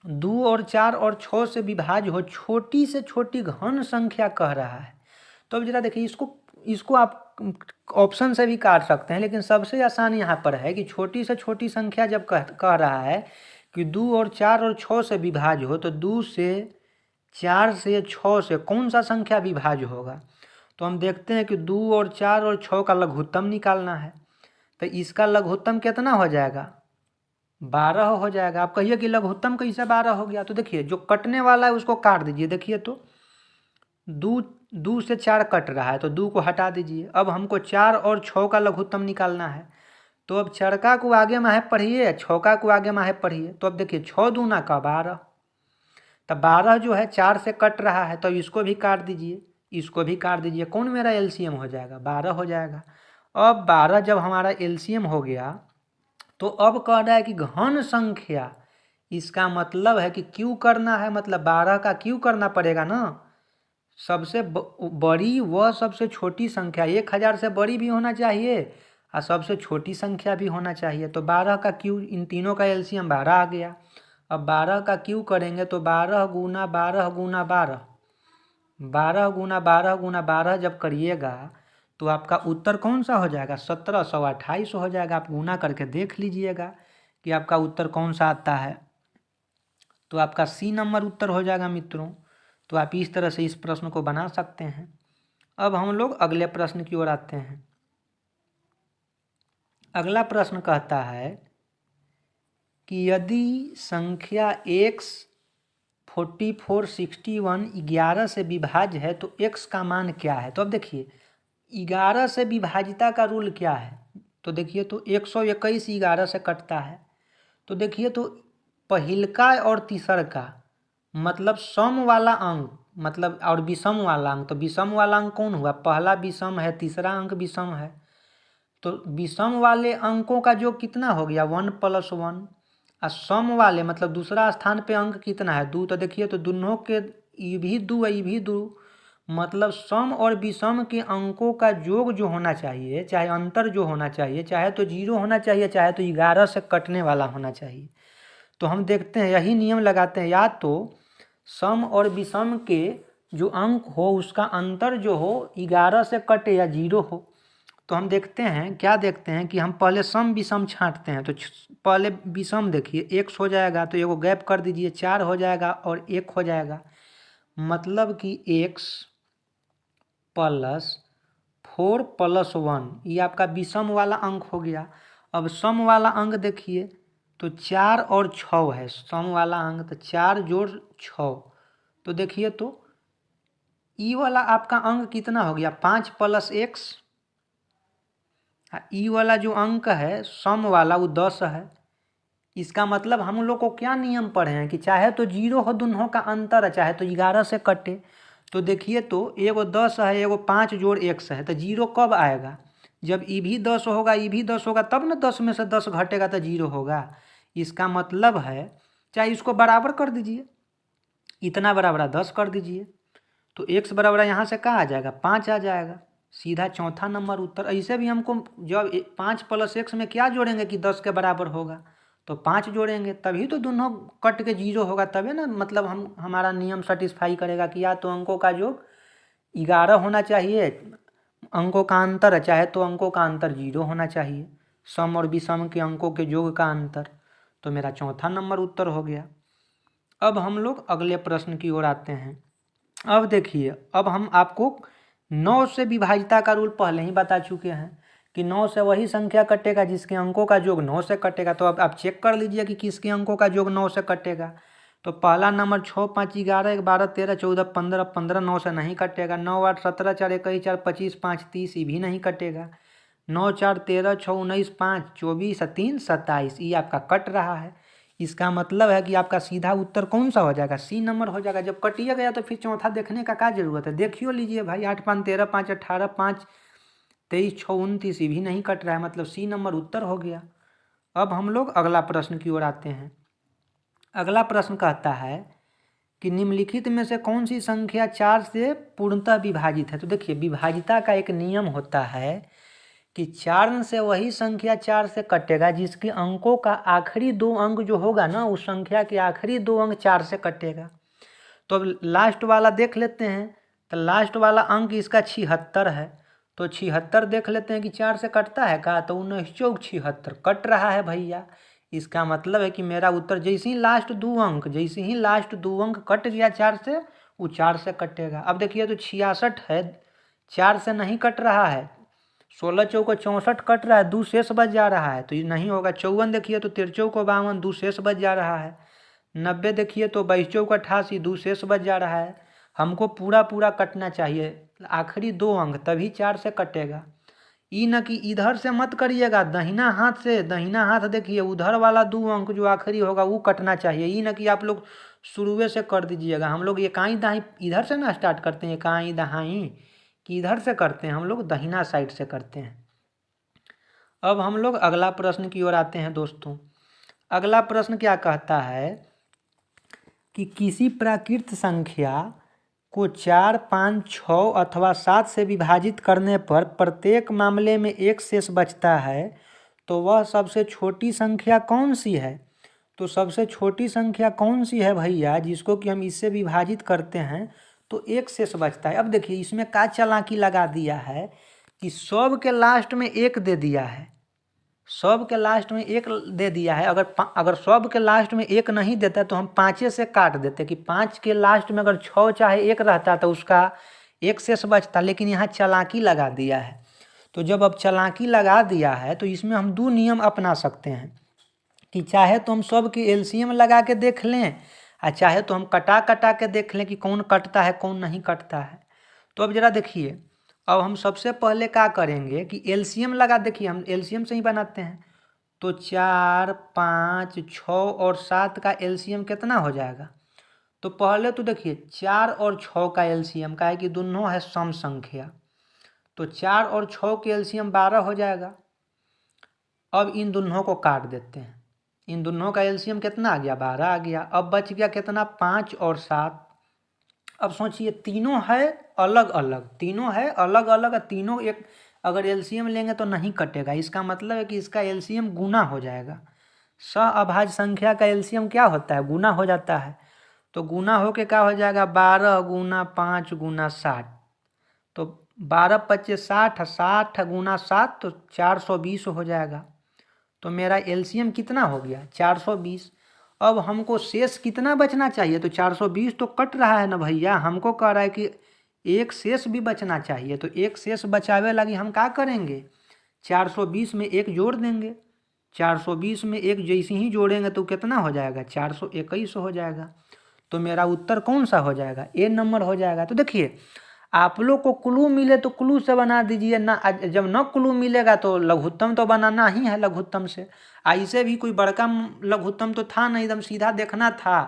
2 और 4 और 6 से विभाज्य हो, छोटी से छोटी घन संख्या कह रहा है। तो अब जरा देखिए, इसको आप ऑप्शन से भी काट सकते हैं, लेकिन सबसे आसान यहाँ पर है कि छोटी से छोटी संख्या जब कह रहा है कि 2 और 4 और 6 से विभाज्य हो, तो 2 से 4 से 6 से कौन सा संख्या विभाज्य होगा। तो हम देखते हैं कि 2 और 4 और 6 का लघुत्तम निकालना है। तो इसका लघुत्तम कितना हो जाएगा? 12 हो जाएगा। आप कहिए कि लघुत्तम कैसे 12 हो गया? तो देखिए, जो कटने वाला है उसको काट दीजिए। देखिए, तो दो दो से 4 कट रहा है तो 2 को हटा दीजिए। अब हमको 4 और 6 का लघुत्तम निकालना है। तो अब चरका को आगे माहे पढ़िए, छौका को आगे माहे पढ़िए। तो अब देखिए 6 दूना का 12, तब 12 जो है 4 से कट रहा है तो इसको भी काट दीजिए, इसको भी काट दीजिए। कौन मेरा एलसीएम हो जाएगा? 12 हो जाएगा। अब 12 जब हमारा एलसीएम हो गया तो अब कह रहा है कि घन संख्या, इसका मतलब है कि क्यू करना है, मतलब 12 का क्यू करना पड़ेगा ना। सबसे बड़ी व सबसे छोटी संख्या 1000 से बड़ी भी होना चाहिए और सबसे छोटी संख्या भी होना चाहिए। तो 12 का क्यू, इन तीनों का एलसीएम 12 आ गया। अब 12 का क्यू करेंगे तो 12 गुना 12 गुना 12, 12 गुना 12 गुना 12 जब करिएगा तो आपका उत्तर कौन सा हो जाएगा? 1728 हो जाएगा। आप गुना करके देख लीजिएगा कि आपका उत्तर कौन सा आता है। तो आपका सी नंबर उत्तर हो जाएगा मित्रों। तो आप इस तरह से इस प्रश्न को बना सकते हैं। अब हम लोग अगले प्रश्न की ओर आते हैं। अगला प्रश्न कहता है कि यदि संख्या x 44, 61 11 से विभाज्य है तो x का मान क्या है? तो अब देखिए 11 से विभाजिता का रूल क्या है? तो देखिए तो 121 11 से कटता है। तो देखिए तो पहिलका और तीसरका मतलब सम वाला अंक, मतलब और विषम वाला अंक। तो विषम वाला अंक कौन हुआ? पहला विषम है, तीसरा अंक विषम है। तो विषम वाले अंकों का योग कितना हो गया? 1 + 1। और सम वाले मतलब दूसरा स्थान पे अंक कितना है? 2। तो देखिए तो दोनों के ये भी 2 है, ये भी 2, मतलब सम और विषम के अंकों का योग जो होना चाहिए, चाहे अंतर जो होना चाहिए, चाहे तो 0 होना चाहिए, चाहे तो 11 से कटने वाला होना चाहिए। तो हम देखते हैं, यही नियम लगाते हैं, या तो सम और विषम के जो अंक हो उसका अंतर जो हो 11 से कटे या 0 हो। तो हम देखते हैं, क्या देखते हैं कि हम पहले सम विषम छांटते हैं। तो पहले विषम देखिए x हो जाएगा तो एगो गैप कर दीजिए, 4 हो जाएगा और 1 हो जाएगा, मतलब कि x + 4 + 1 ये आपका विषम वाला अंक हो गया। अब सम वाला अंक देखिए तो 4 और 6 है सम वाला अंक, तो 4 जोड़ 6। तो देखिए तो ई वाला आपका अंक कितना हो गया? 5 + x। ई वाला जो अंक है सम वाला वो 10 है। इसका मतलब हम लोग को क्या नियम पढ़े हैं कि चाहे तो 0 हो दोनों का अंतर है, चाहे तो 11 से कटे। तो देखिए तो एगो 10 है, एगो 5 जोड़ x है, तो 0 कब आएगा? जब ई भी 10 होगा, ई भी 10 होगा, तब ना 10 में से 10 घटेगा तो 0 होगा। इसका मतलब है, चाहे इसको बराबर कर दीजिए, इतना बराबर 10 कर दीजिए, तो x बराबर यहाँ से क्या आ जाएगा? 5 आ जाएगा। सीधा चौथा नंबर उत्तर। ऐसे भी हमको जब 5 + x में क्या जोड़ेंगे कि 10 के बराबर होगा, तो 5 जोड़ेंगे, तभी तो दोनों कट के 0 होगा, तभी ना, मतलब हमारा नियम सेटिस्फाई करेगा कि या तो अंकों का योग 11 होना चाहिए, अंकों का अंतर है, चाहे तो अंकों का अंतर 0 होना चाहिए, सम और विषम के अंकों के योग का अंतर। तो मेरा चौथा नंबर उत्तर हो गया। अब हम लोग अगले प्रश्न की ओर आते हैं। अब देखिए, अब हम आपको 9 से विभाजिता का रूल पहले ही बता चुके हैं कि 9 से वही संख्या कटेगा जिसके अंकों का योग 9 से कटेगा। तो अब आप चेक कर लीजिए कि किसके अंकों का योग 9 से कटेगा। तो पहला नंबर 6, 5, 11, 12, 13, 14, 15, 15 9 से नहीं कटेगा। 9, 8, 17, 4, 21, 4, 25, 5, 30 ये भी नहीं कटेगा। 9, 4, 13, 6, 19, 5, 24, 3, 27 ये आपका कट रहा है। इसका मतलब है कि आपका सीधा उत्तर कौन सा हो जाएगा? सी नंबर हो जाएगा। जब कटिए गया तो फिर चौथा देखने का क्या जरूरत है? देखियो लीजिए भाई, 8, 5, 13, 5, 18, 5, 23, 6, 29 ये भी नहीं कट रहा है, मतलब सी नंबर उत्तर हो गया। अब हम लोग अगला प्रश्न की ओर आते हैं। अगला प्रश्न कहता है कि निम्नलिखित में से कौन सी संख्या 4 से पूर्णतः विभाजित है? तो देखिए, विभाजिता का एक नियम होता है कि 4 से वही संख्या 4 से कटेगा जिसके अंकों का आखिरी 2 अंक जो होगा ना, उस संख्या के आखिरी 2 अंक 4 से कटेगा। तो अब लास्ट वाला देख लेते हैं। तो लास्ट वाला अंक इसका 76 है। तो 76 देख लेते हैं कि 4 से कटता है का? तो 19 चौक 76 कट रहा है भैया। इसका मतलब है कि मेरा उत्तर जैसे ही लास्ट 2 अंक, जैसे ही लास्ट 2 अंक कट गया 4 से, वो 4 से कटेगा। अब देखिए तो 66 है, 4 से नहीं कट रहा है। 16 चौको 64 कट रहा है, 2 शेष बच जा रहा है, तो ये नहीं होगा। 54 देखिए तो 13 चौको 52, 2 शेष बच जा रहा है। 90 देखिए तो 22 चौको 88, 2 शेष बच जा रहा है। हमको पूरा पूरा कटना चाहिए, आखिरी 2 अंक, तभी 4 से कटेगा। ई न कि इधर से मत करिएगा, दाहिना हाथ से, दाहिना हाथ देखिए उधर वाला 2 अंक जो आखिरी होगा वो कटना चाहिए। ई न कि आप लोग शुरुए से कर दीजिएगा। हम लोग एकाई दाई इधर से ना स्टार्ट करते हैं, एकाई दहाई कि इधर से करते हैं, हम लोग दाहिना साइड से करते हैं। अब हम लोग अगला प्रश्न की ओर आते हैं दोस्तों। अगला प्रश्न क्या कहता है कि किसी प्राकृत संख्या को 4, 5, 6 अथवा 7 से विभाजित करने पर प्रत्येक मामले में एक शेष बचता है, तो वह सबसे छोटी संख्या कौन सी है? तो सबसे छोटी संख्या कौन सी है भैया, जिसको कि हम इससे विभाजित करते हैं तो एक शेष बचता है। अब देखिए इसमें क्या चालाकी लगा दिया है कि सब के लास्ट में एक दे दिया है, सब के लास्ट में एक दे दिया है। अगर सब के लास्ट में एक नहीं देता तो हम 5 से काट देते कि 5 के लास्ट में अगर 6 चाहे 1 रहता तो उसका एक शेष बचता, लेकिन यहाँ चालाकी लगा दिया है। तो जब अब चालाकी लगा दिया है तो इसमें हम 2 नियम अपना सकते हैं कि चाहे तो हम सब की एलसीएम लगा के देख लें, और चाहे तो हम कटा कटा के देख लें कि कौन कटता है कौन नहीं कटता है। तो अब जरा देखिए, अब हम सबसे पहले क्या करेंगे कि एलसीएम लगा, देखिए हम एलसीएम से ही बनाते हैं। तो 4, 5, 6 और 7 का एलसीएम कितना हो जाएगा? तो पहले तो देखिए 4 और 6 का एलसीएम का है कि दोनों है सम संख्या, तो 4 और 6 के एलसीएम 12 हो जाएगा। अब इन दोनों को काट देते हैं, इन दोनों का एलसीएम कितना आ गया? 12 आ गया। अब बच गया कितना? 5 और 7। अब सोचिए तीनों है अलग अलग, तीनों है अलग अलग, तीनों एक अगर एलसीएम लेंगे तो नहीं कटेगा। इसका मतलब है कि इसका एलसीएम गुना हो जाएगा। सहअभाज्य संख्या का एलसीएम क्या होता है? गुना हो जाता है। तो गुना होके क्या हो जाएगा? 12 गुना 5 गुना 60, तो 12 पच्चीस 60, 60 गुना 7 तो 420 हो जाएगा। तो मेरा एलसीएम कितना हो गया? 420। अब हमको शेष कितना बचना चाहिए? तो 420 तो कट रहा है ना भैया, हमको कह रहा है कि एक शेष भी बचना चाहिए। तो एक शेष बचावे लगी हम क्या करेंगे? 420 में एक जोड़ देंगे। 420 में एक जैसे ही जोड़ेंगे तो कितना हो जाएगा? 421 हो जाएगा। तो मेरा उत्तर कौन सा हो जाएगा? ए नंबर हो जाएगा। तो देखिए आप लोग को क्लू मिले तो क्लू से बना दीजिए ना, जब न क्लू मिलेगा तो लघुत्तम तो बनाना ही है लघुत्तम से। ऐसे भी कोई बड़का लघुत्तम तो था नहीं, एकदम सीधा देखना था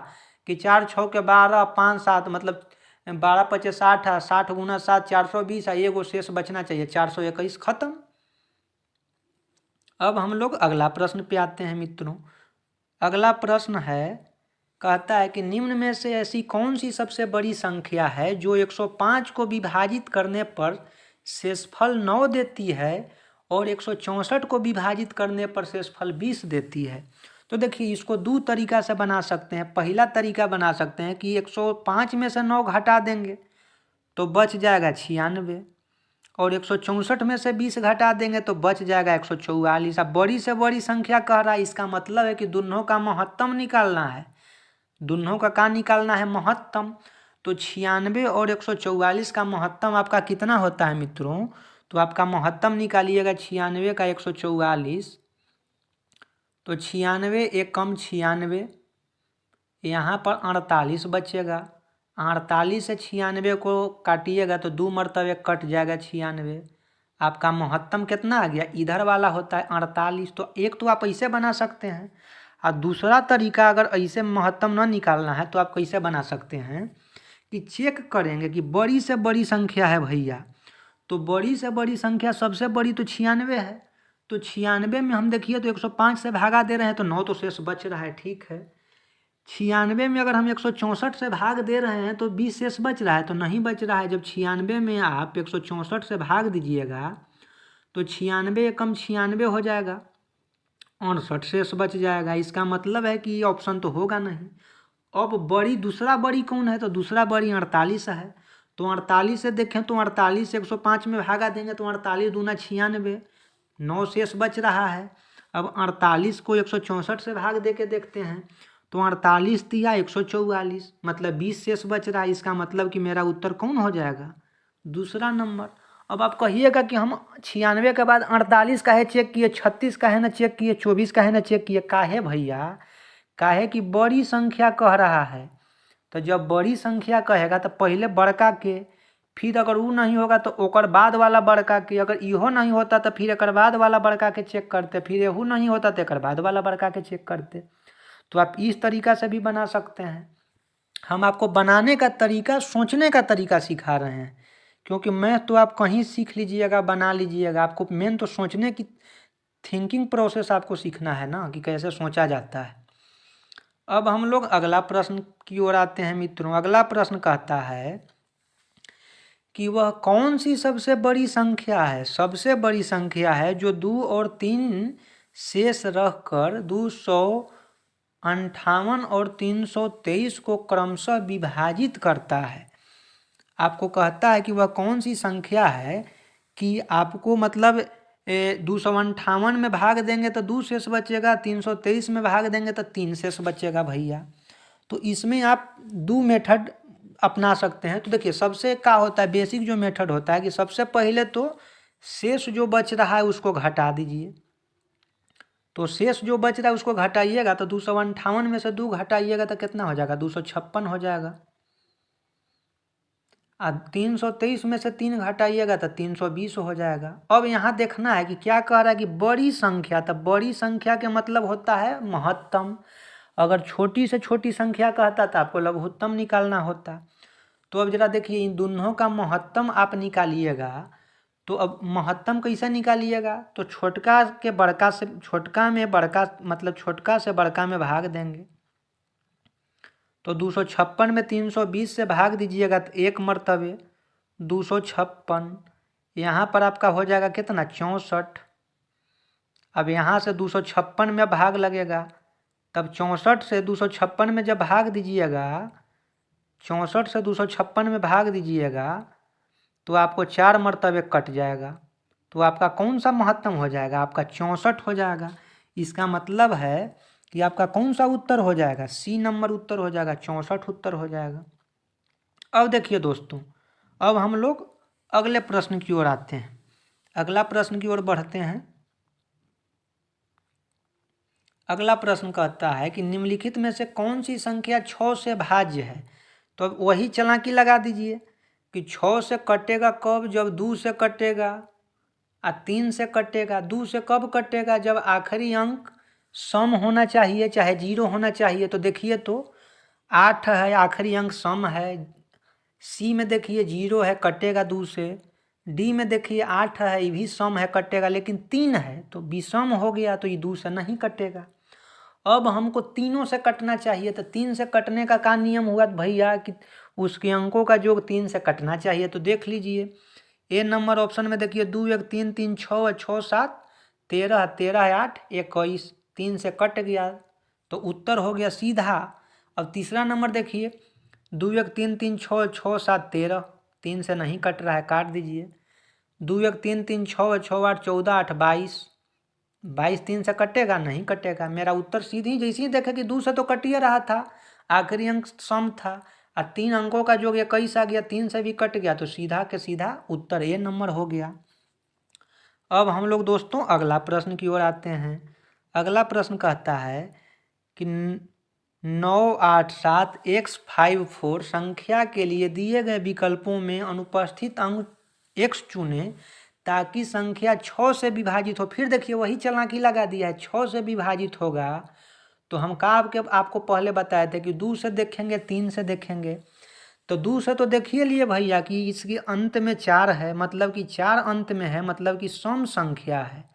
कि 4 6 के 12 5 7 मतलब 12 पच्चीस 60, 60 गुना 7 420, एगो शेष बचना चाहिए 421, खत्म। अब हम लोग अगला प्रश्न पे आते हैं मित्रों। अगला प्रश्न है, कहता है कि निम्न में से ऐसी कौन सी सबसे बड़ी संख्या है जो 105 को विभाजित करने पर शेषफल 9 देती है और 164 को विभाजित करने पर शेषफल 20 देती है। तो देखिए इसको 2 तरीका से बना सकते हैं। पहला तरीका बना सकते हैं कि 105 में से 9 घटा देंगे तो बच जाएगा 96, और 164 में से 20 घटा देंगे तो बच जाएगा 144। अब बड़ी से बड़ी संख्या कह रहा है, इसका मतलब है कि दोनों का महत्तम निकालना है, दोनों का निकालना है? महत्तम। तो 96 और 144 का महत्तम आपका कितना होता है मित्रों? तो आपका महत्तम निकालिएगा 96 का 144, तो 96 एक कम 96, यहाँ पर 48 बचेगा। 48 से 96 को काटिएगा तो 2 मरतबे कट जाएगा 96। आपका महत्तम कितना आ गया? इधर वाला होता है 48। तो एक तो आप ऐसे बना सकते हैं, और दूसरा तरीका अगर ऐसे महत्तम ना निकालना है तो आप कैसे बना सकते हैं कि चेक करेंगे कि बड़ी से बड़ी संख्या है भैया, तो बड़ी से बड़ी संख्या सबसे बड़ी तो 96 है। तो 96 में हम देखिए तो 105 से भागा दे रहे हैं तो 9 तो शेष बच रहा है, ठीक है। 96 में अगर हम 164 से भाग दे रहे हैं तो 20 शेष बच रहा है, तो नहीं बच रहा है। जब 96 में आप 164 से भाग दीजिएगा तो 96 एकम 96 हो जाएगा, 68 शेष बच जाएगा। इसका मतलब है कि ये ऑप्शन तो होगा नहीं। अब बड़ी दूसरा बड़ी कौन है? तो दूसरा बड़ी 48 है। तो 48 से देखें तो 48 से 105 में भागा देंगे तो 48 दूना 96, 9 शेष बच रहा है। अब 48 को 164 से भाग दे के देखते हैं तो 48 दिया 144, मतलब 20 शेष बच रहा है। इसका मतलब कि मेरा उत्तर कौन हो जाएगा? दूसरा नंबर। अब आप कहिएगा कि हम 96 के बाद 48 काहे चेक किए, 36 काहे ना चेक किए, 24 काहे ना चेक किए? काहे भैया? काहे कि बड़ी संख्या कह रहा है, तो जब बड़ी संख्या कहेगा तो पहले बड़का के, फिर अगर वो नहीं होगा तो ओकर बाद वाला बड़का के, अगर इहो नहीं होता तो फिर एकर बाद वाला बड़का के चेक करते, फिर एहू नहीं होता तो एकर बाद वाला बड़का के चेक करते। तो आप इस तरीका से भी बना सकते हैं। हम आपको बनाने का तरीका, सोचने का तरीका सिखा रहे हैं, क्योंकि मैथ तो आप कहीं सीख लीजिएगा, बना लीजिएगा, आपको मेन तो सोचने की थिंकिंग प्रोसेस आपको सीखना है ना, कि कैसे सोचा जाता है। अब हम लोग अगला प्रश्न की ओर आते हैं मित्रों। अगला प्रश्न कहता है कि वह कौन सी सबसे बड़ी संख्या है, सबसे बड़ी संख्या है जो 2 और 3 शेष रहकर 258 और 323 को क्रमशः विभाजित करता है। आपको कहता है कि वह कौन सी संख्या है कि आपको मतलब 258 में भाग देंगे तो 2 शेष बचेगा, 323 में भाग देंगे तो 3 शेष बचेगा भैया। तो इसमें आप 2 मेथड अपना सकते हैं। तो देखिए सबसे क्या होता है, बेसिक जो मेथड होता है कि सबसे पहले तो शेष जो बच रहा है उसको घटा दीजिए। तो शेष जो बच रहा है उसको घटाइएगा तो 258 में से 2 घटाइएगा तो कितना हो जाएगा, 256 हो जाएगा। अब 323 में से 3 घटाइएगा तो 320 हो जाएगा। अब यहाँ देखना है कि क्या कह रहा है कि बड़ी संख्या, तो बड़ी संख्या के मतलब होता है महत्तम। अगर छोटी से छोटी संख्या कहता तो आपको लघुत्तम निकालना होता। तो अब जरा देखिए इन दोनों का महत्तम आप निकालिएगा। तो अब महत्तम कैसे निकालिएगा, तो छोटका के बड़का से, छोटका में बड़का मतलब छोटका से बड़का में भाग देंगे। तो 256 में 320 से भाग दीजिएगा तो 1 मरतबे 256। यहाँ पर आपका हो जाएगा कितना, 64। अब यहाँ से 256 में भाग लगेगा, तब 64 से 256 में जब भाग दीजिएगा, 64 से 256 में भाग दीजिएगा तो आपको 4 मरतबे कट जाएगा। तो आपका कौन सा महत्तम हो जाएगा, आपका 64 हो जाएगा। इसका मतलब है कि आपका कौन सा उत्तर हो जाएगा, सी नंबर उत्तर हो जाएगा, 64 उत्तर हो जाएगा। अब देखिए दोस्तों, अब हम लोग अगले प्रश्न की ओर आते हैं। अगला प्रश्न की ओर बढ़ते हैं। अगला प्रश्न कहता है कि निम्नलिखित में से कौन सी संख्या 6 से भाज्य है। तो अब वही चालाकी लगा दीजिए कि 6 से कटेगा कब, जब 2 से कटेगा और 3 से कटेगा। 2 से कब कटेगा, जब आखिरी अंक सम होना चाहिए, चाहे 0 होना चाहिए। तो देखिए तो 8 है, आखिरी अंक सम है। सी में देखिए 0 है, कटेगा 2 से। डी में देखिए 8 है, ये भी सम है, कटेगा, लेकिन 3 है तो विषम हो गया, तो ये 2 से नहीं कटेगा। अब हमको तीनों से कटना चाहिए, तो 3 से कटने का क्या नियम हुआ भैया कि उसके अंकों का योग 3 से कटना चाहिए। तो देख लीजिए ए नंबर ऑप्शन में देखिए 2 1 3 3 6 6 7 13 13 8 21, 3 से कट गया तो उत्तर हो गया सीधा। अब तीसरा नंबर देखिए 2 1 3 3 6 6 7 13, 3 से नहीं कट रहा है, काट दीजिए। 2 1 3 3 6 6 8 14 8 22, 22 3 से कटेगा, नहीं कटेगा। मेरा उत्तर सीधी, जैसे ही देखे कि 2 से तो कट ही रहा था, आखिरी अंक सम था और 3 अंकों का योग 21 आ गया, 3 से भी कट गया, तो सीधा के सीधा उत्तर ए नंबर हो गया। अब हम लोग दोस्तों अगला प्रश्न की ओर आते हैं। अगला प्रश्न कहता है कि 9887x54 संख्या के लिए दिए गए विकल्पों में अनुपस्थित अंक x चुनें ताकि संख्या 6 से विभाजित हो। फिर देखिए वही चालाकी लगा दिया है, 6 से विभाजित होगा तो हम आपको पहले बताए थे कि 2 से देखेंगे, 3 से देखेंगे। तो 2 से तो देखिए लिए भैया कि इसके अंत में 4 है, मतलब कि 4 अंत में है, मतलब कि सम संख्या है।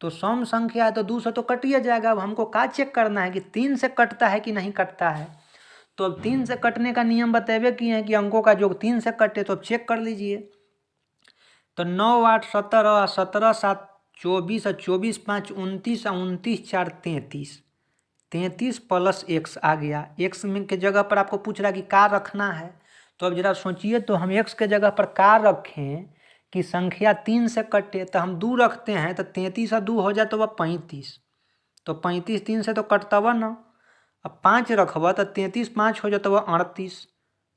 तो सम संख्या है तो 2 से तो कटिए जाएगा। अब हमको क्या चेक करना है कि 3 से कटता है कि नहीं कटता है। तो अब 3 से कटने का नियम बतेबे किए हैं कि अंकों का योग 3 से कटे, तो अब चेक कर लीजिए। तो 9 8 17 17 7 24 और 24 5 29 और 29 4 33, 33 प्लस x आ गया। x में के जगह पर आपको पूछ रहा है कि क्या रखना है। तो अब जरा सोचिए तो हम x के जगह पर क्या रखें कि संख्या 3 से कटे। तो हम 2 रखते हैं, तो 33 और 2 हो जाए तो वह 35, तो 35 3 से तो कटता वह ना। अब 5 रखबा तो 33 5 हो जाता वह 38,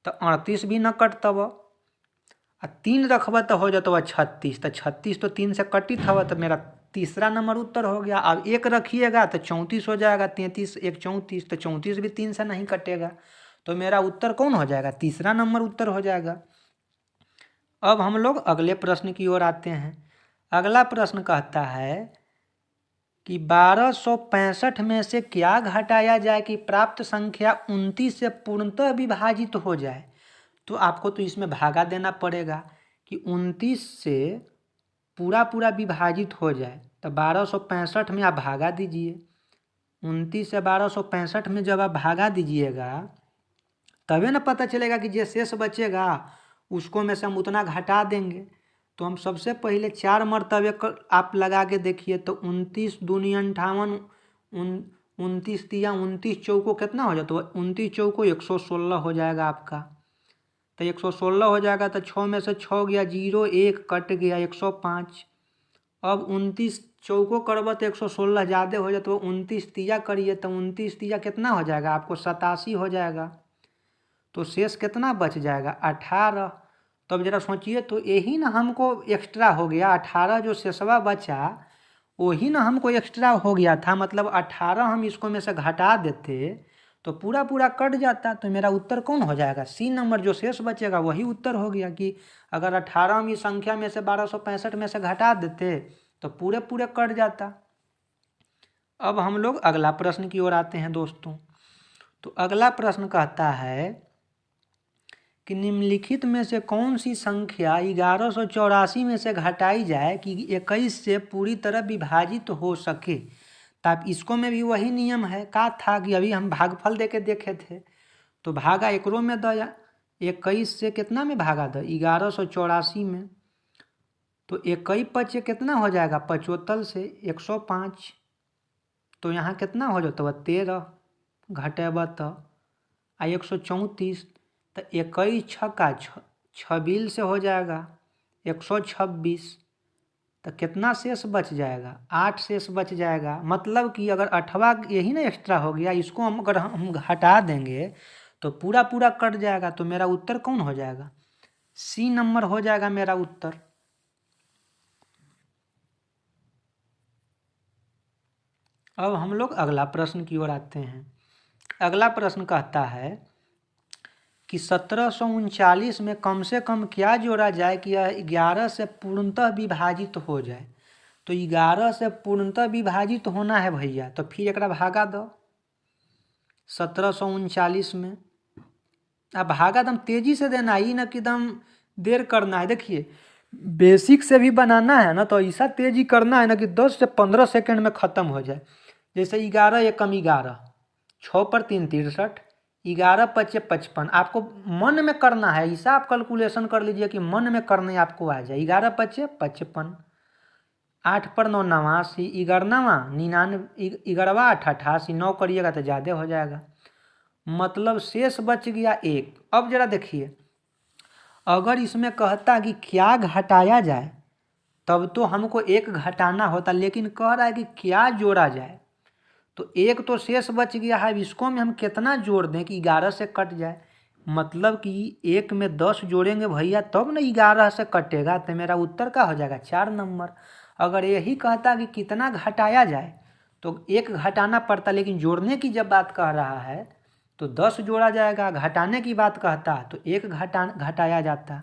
तो 38 भी न कटता वह। 3 रखबा तो हो जाता वह 36, तो 36 तो 3 से कटित हवा, तो मेरा तीसरा नंबर उत्तर हो गया। अब 1 रखिएगा तो 34 हो जाएगा, 33 1 34, तो 34 भी 3 से नहीं कटेगा। तो मेरा उत्तर कौन हो जाएगा? तीसरा नंबर उत्तर हो जाएगा। अब हम लोग अगले प्रश्न की ओर आते हैं। अगला प्रश्न कहता है कि 1265 में से क्या घटाया जाए कि प्राप्त संख्या 29 से पूर्णतः विभाजित हो जाए। तो आपको तो इसमें भागा देना पड़ेगा कि 29 से पूरा पूरा विभाजित हो जाए। तो 1265 में आप भागा दीजिए। 29 से 1265 में जब आप भागा दीजिएगा तभी ना पता चलेगा कि जो शेष बचेगा उसको में से हम उतना घटा देंगे। तो हम सबसे पहले 4 मरतबे आप लगा के देखिए। तो 29 दूनी 58, 29 तिया 29 चौको कितना हो जाता है? 29 चौको 116 हो जाएगा आपका। तो 116 हो जाएगा। तो 6 में से 6 गया 0, 1 कट गया 105। अब 29 चौको करब तो 116 ज़्यादा हो जाए। तो 29 तिया करिए तो 29 तिया कितना हो जाएगा आपको? 87 हो जाएगा। तो शेष कितना बच जाएगा? 18। तो अब जरा सोचिए, तो यही ना हमको एक्स्ट्रा हो गया। 18 जो शेषवा बचा वही ना हमको एक्स्ट्रा हो गया था। मतलब 18 हम इसको में से घटा देते तो पूरा पूरा कट जाता। तो मेरा उत्तर कौन हो जाएगा? सी नंबर जो शेष बचेगा वही उत्तर हो गया। कि अगर 18वीं संख्या में से 1265 में से घटा देते तो पूरे पूरे कट जाता। अब हम लोग अगला प्रश्न की ओर आते हैं दोस्तों। तो अगला प्रश्न कहता है कि निम्नलिखित में से कौन सी संख्या 1184 में से घटाई जाए कि 21 से पूरी तरह विभाजित हो सके। तब इसको में भी वही नियम है का था कि अभी हम भागफल दे के देखे थे। तो भागा एकरो में दो, 21 से कितना में भागा दो? 1184 में। तो 21 पचे कितना हो जाएगा? 75 से 105। तो यहाँ कितना हो जाता है? 13 घटेबा तो 134। तो 21 छक्का 26 से हो जाएगा 126। तो कितना शेष बच जाएगा? 8 शेष बच जाएगा। मतलब कि अगर 8वां यही ना एक्स्ट्रा हो गया, इसको हम अगर हम हटा देंगे तो पूरा पूरा कट जाएगा। तो मेरा उत्तर कौन हो जाएगा? सी नंबर हो जाएगा मेरा उत्तर। अब हम लोग अगला प्रश्न की ओर आते हैं। अगला प्रश्न कहता है कि 1739 में कम से कम क्या जोड़ा जाए कि यह 11 से पूर्णतः विभाजित हो जाए। तो 11 से पूर्णतः विभाजित होना है भैया। तो फिर एक भागा दो 1739 में। अब भागा दम तेजी से देना ही ना कि दम देर करना है। देखिए बेसिक से भी बनाना है ना तो ऐसा तेजी करना है ना कि 10 से 15 सेकंड में ख़त्म हो जाए। जैसे 11 एकम 11, 6 पर 3 63, 11 पचे 55। आपको मन में करना है, ऐसा आप कैलकुलेशन कर लीजिए कि मन में करने आपको आ जाए। 11 पचे 55, 8 पर 9 89, 11वां 99, 11वां 8 88, 9 करिएगा तो ज़्यादा हो जाएगा। मतलब शेष बच गया 1। अब जरा देखिए, अगर इसमें कहता कि क्या घटाया जाए तब तो हमको 1 घटाना होता, लेकिन कह रहा है कि क्या जोड़ा जाए। तो 1 तो शेष बच गया है, इसको में हम कितना जोड़ दें कि 11 से कट जाए। मतलब कि 1 में 10 जोड़ेंगे भैया तब ना 11 से कटेगा। तो मेरा उत्तर का हो जाएगा 4 नंबर। अगर यही कहता कि कितना घटाया जाए तो 1 घटाना पड़ता, लेकिन जोड़ने की जब बात कह रहा है तो 10 जोड़ा जाएगा। घटाने की बात कहता तो 1 घटाया जाता।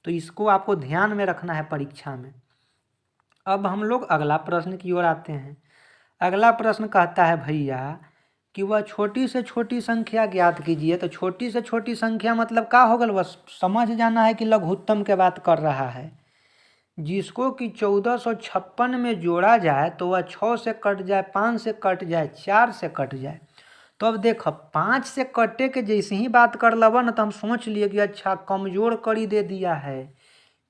तो इसको आपको ध्यान में रखना है परीक्षा में। अब हम लोग अगला प्रश्न की ओर आते हैं। अगला प्रश्न कहता है भैया कि वह छोटी से छोटी संख्या ज्ञात कीजिए। तो छोटी से छोटी संख्या मतलब का होगा? बस समझ जाना है कि लघुत्तम के बात कर रहा है। जिसको कि 1456 में जोड़ा जाए तो वह 6 से कट जाए, 5 से कट जाए, 4 से कट जाए। तो अब देखो 5 से कटे के जैसे ही बात कर लब ना तो हम सोच लिए कि अच्छा कमजोर कड़ी दे दिया है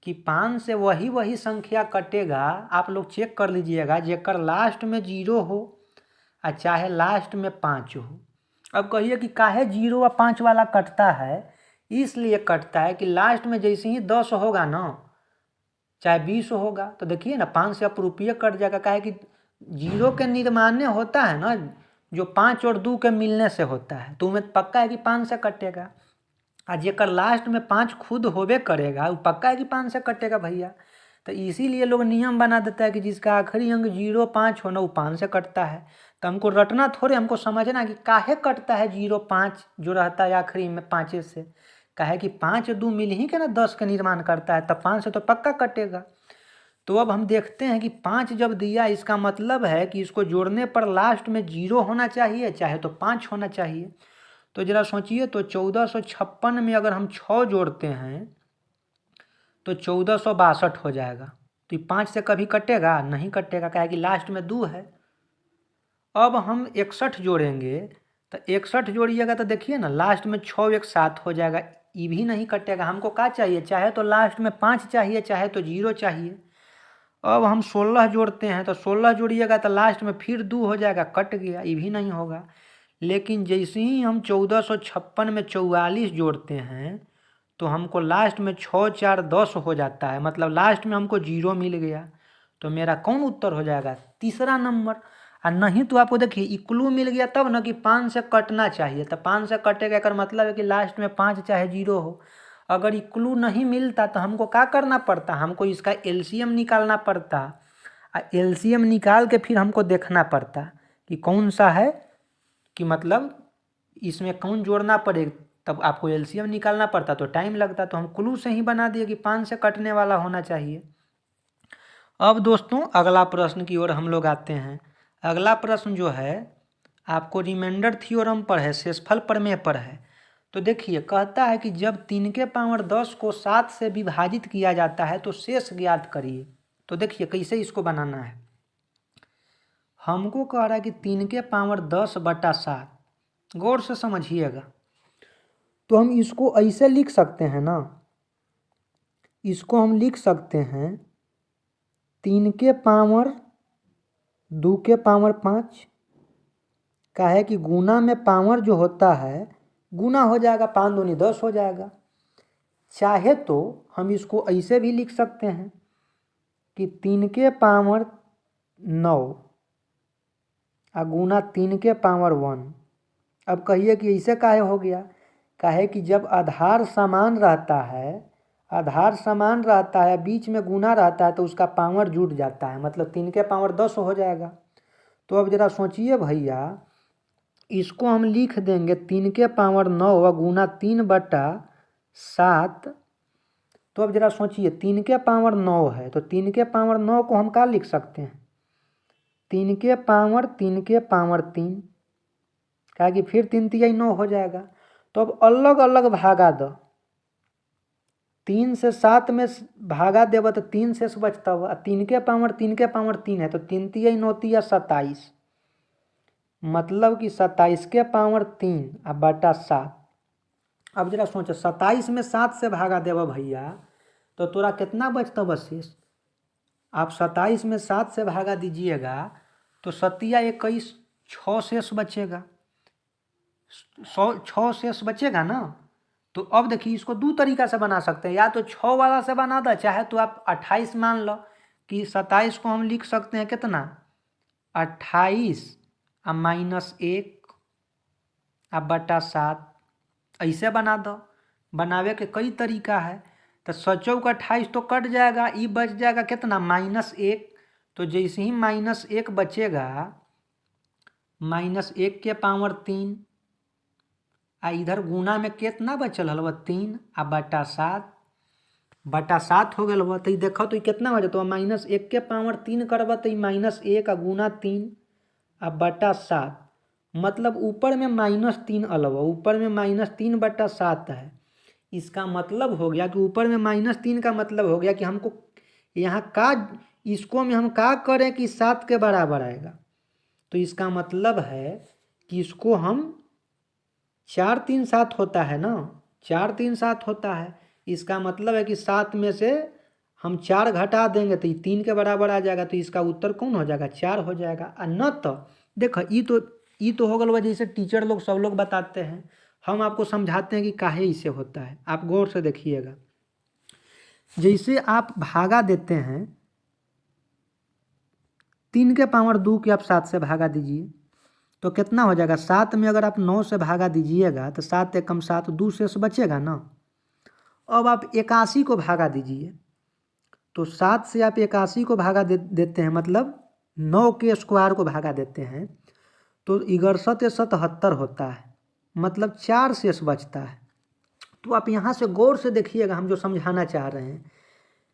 कि 5 से वही संख्या कटेगा। आप लोग चेक कर लीजिएगा, जेकर लास्ट में 0 हो और चाहे लास्ट में 5 हो। अब कहिए कि काहे 0 और 5 वाला कटता है? इसलिए कटता है कि लास्ट में जैसे ही 10 होगा ना चाहे 20 होगा तो देखिए ना 5 से अप्रूपीय कट जाएगा। काहे कि 0 के निर्माण होता है ना जो 5 और 2 के मिलने से होता है। तो उमें पक्का है कि 5 से कटेगा। और जेकर लास्ट में 5 खुद होबे करेगा वो पक्का है कि 5 से कटेगा भैया। तो इसीलिए लोग नियम बना देता है कि जिसका आखिरी अंक 0 5 हो ना वो 5 से कटता है। तो हमको रटना थोड़े, हमको समझना कि काहे कटता है 0 5 जो रहता है आखिरी में 5 से। काहे कि 5 2 मिल ही के ना 10 का निर्माण करता है, तब 5 से तो पक्का कटेगा। तो अब हम देखते हैं कि 5 जब दिया, इसका मतलब है कि इसको जोड़ने पर लास्ट में 0 होना चाहिए, चाहे तो 5 होना चाहिए। तो जरा सोचिए, तो 1456 में अगर हम 6 जोड़ते हैं तो 1462 हो जाएगा। तो 5 से कभी कटेगा नहीं, कटेगा, क्या है कि लास्ट में 2 है। अब हम 61 जोड़ेंगे, तो 61 जोड़िएगा तो देखिए ना लास्ट में 6 1 7 हो जाएगा, ये भी नहीं कटेगा। हमको क्या चाहिए, चाहे तो लास्ट में 5 चाहिए, चाहे तो 0 चाहिए। अब हम 16 जोड़ते हैं, तो 16 जोड़िएगा तो लास्ट में फिर 2 हो जाएगा, कट गया, ये भी नहीं होगा। लेकिन जैसे ही हम 1456 में 44 जोड़ते हैं तो हमको लास्ट में 6 4 10 हो जाता है, मतलब लास्ट में हमको 0 मिल गया। तो मेरा कौन उत्तर हो जाएगा, तीसरा नंबर। और नहीं तो आपको देखिए इक्लू मिल गया तब ना कि 5 से कटना चाहिए, तो 5 से कटेगा, का मतलब है कि लास्ट में 5 चाहे 0 हो। अगर इक्लू नहीं मिलता तो हमको क्या करना पड़ता, हमको इसका एलसीएम निकालना पड़ता, और एलसीएम निकाल के फिर हमको देखना पड़ता कि कौन सा है, कि मतलब इसमें कौन जोड़ना पड़ेगा, तब आपको एलसीएम निकालना पड़ता, तो टाइम लगता। तो हम क्लू से ही बना दिए कि 5 से कटने वाला होना चाहिए। अब दोस्तों अगला प्रश्न की ओर हम लोग आते हैं। अगला प्रश्न जो है आपको रिमाइंडर थ्योरम पर है, शेषफल प्रमेय पर है। तो देखिए कहता है कि जब 3 के पावर 10 को 7 से विभाजित किया जाता है तो शेष ज्ञात करिए। तो देखिए कैसे इसको बनाना है। हमको कह रहा है कि 3 के पावर 10 बटा 7, गौर से समझिएगा। तो हम इसको ऐसे लिख सकते हैं ना, इसको हम लिख सकते हैं 3 के पावर 2 के पावर 5, का है कि गुना में पावर जो होता है गुना हो जाएगा, 5 दूनी 10 हो जाएगा। चाहे तो हम इसको ऐसे भी लिख सकते हैं कि 3 के पावर 9 और गुना 3 के पावर 1। अब कहिए कि ऐसे काहे हो गया, काहे कि जब आधार समान रहता है, आधार समान रहता है, बीच में गुना रहता है, तो उसका पावर जुट जाता है, मतलब 3 के पावर 10 हो जाएगा। तो अब जरा सोचिए भैया, इसको हम लिख देंगे 3 के पावर 9 और गुना 3 बटा 7। तो अब जरा सोचिए 3 के पावर 9 है, तो 3 के पावर 9 को हम क्या लिख सकते हैं, 3 के पावर 3 के पावर 3, क्या कि फिर 3 3 9 हो जाएगा। तो अब अलग अलग भागा दो, 3 से 7 में भागा देव तो 3 शेष बचता हुआ, 3 के पावर 3 है, तो 3 3 9 3 27, मतलब कि 27 के पावर 3 और बटा 7। अब जरा सोचो 27 में 7 से भागा देव भैया, तो तोरा कितना बचता बस शेष। आप 27 में 7 से भागा दीजिएगा तो 7 21 6 शेष बचेगा, 6 शेष बचेगा ना। तो अब देखिए इसको दो तरीका से बना सकते हैं, या तो 6 वाला से बना दो, चाहे तो आप 28 मान लो कि 27 को हम लिख सकते हैं कितना, 28 और -1 और बटा 7, ऐसे बना दो। बनावे के कई तरीका है। तो 7 का 28 तो कट जाएगा, ये बच जाएगा कितना, -1। तो जैसे ही -1 बचेगा, -1 के पावर 3, आ इधर गुना में कितना बचल हल 3 आ बटा 7, बटा 7 हो गया। तो देखो तो कितना हो जाता, -1 के पावर 3 करब तो -1 आ गुना 3 आ बटा 7, मतलब ऊपर में -3 अलवा, ऊपर में -3 बटा 7 है। इसका मतलब हो गया कि ऊपर में -3 का मतलब हो गया कि हमको यहाँ का, इसको में हम का करें कि 7 के बराबर आएगा। तो इसका मतलब है कि इसको हम 4 3 7 होता है ना, 4 3 7 होता है। इसका मतलब है कि 7 में से हम 4 घटा देंगे तो ये 3 के बराबर आ जाएगा। तो इसका उत्तर कौन हो जाएगा, 4 हो जाएगा। और न तो देखो ये तो हो गया जैसे टीचर लोग सब लोग बताते हैं, हम आपको समझाते हैं कि काहे इसे होता है। आप गौर से देखिएगा, जैसे आप भागा देते हैं 3 के पावर 2 के आप 7 से भागा दीजिए तो कितना हो जाएगा, 7 में अगर आप 9 से भागा दीजिएगा तो 7 एकम 7, 2 शेष बचेगा ना। अब आप 81 को भागा दीजिए तो 7 से आप 81 को भागा देते हैं, मतलब 9 के स्क्वायर को भागा देते हैं तो 61 होता है, मतलब 4 शेष बचता है। तो आप यहाँ से गौर से देखिएगा, हम जो समझाना चाह रहे हैं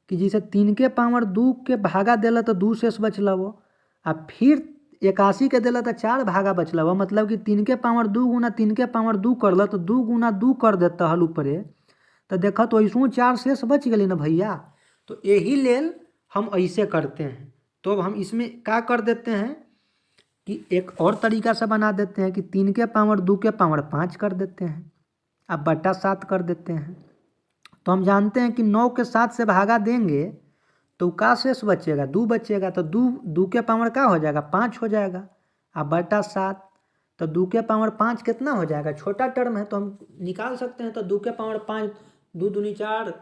कि जैसे 3 के पावर 2 के भागा देला तो 2 शेष बचला वो, अब फिर 81 के देला तो 4 भागा बचला वो, मतलब कि 3 के पावर 2 गुना 3 के पावर 2 करल तो 2 गुना 2 कर देता हल ऊपरे, तो देखा तो ऐसू 4 शेष बच गए ना भैया। तो यही लेल हम ऐसे करते हैं। तो अब हम इसमें क्या कर देते हैं कि एक और तरीका से बना देते हैं कि 3 के पावर 2 के पावर 5 कर देते हैं, अब बटा 7 कर देते हैं। तो हम जानते हैं कि 9 के 7 से भागा देंगे तो का शेष बचेगा, 2 बचेगा, तो 2 के पावर का हो जाएगा 5 हो जाएगा, अब बटा 7। तो 2 के पावर 5 कितना हो जाएगा, छोटा टर्म है तो हम निकाल सकते हैं। तो 2 के पावर 5, 2 दूनी 4,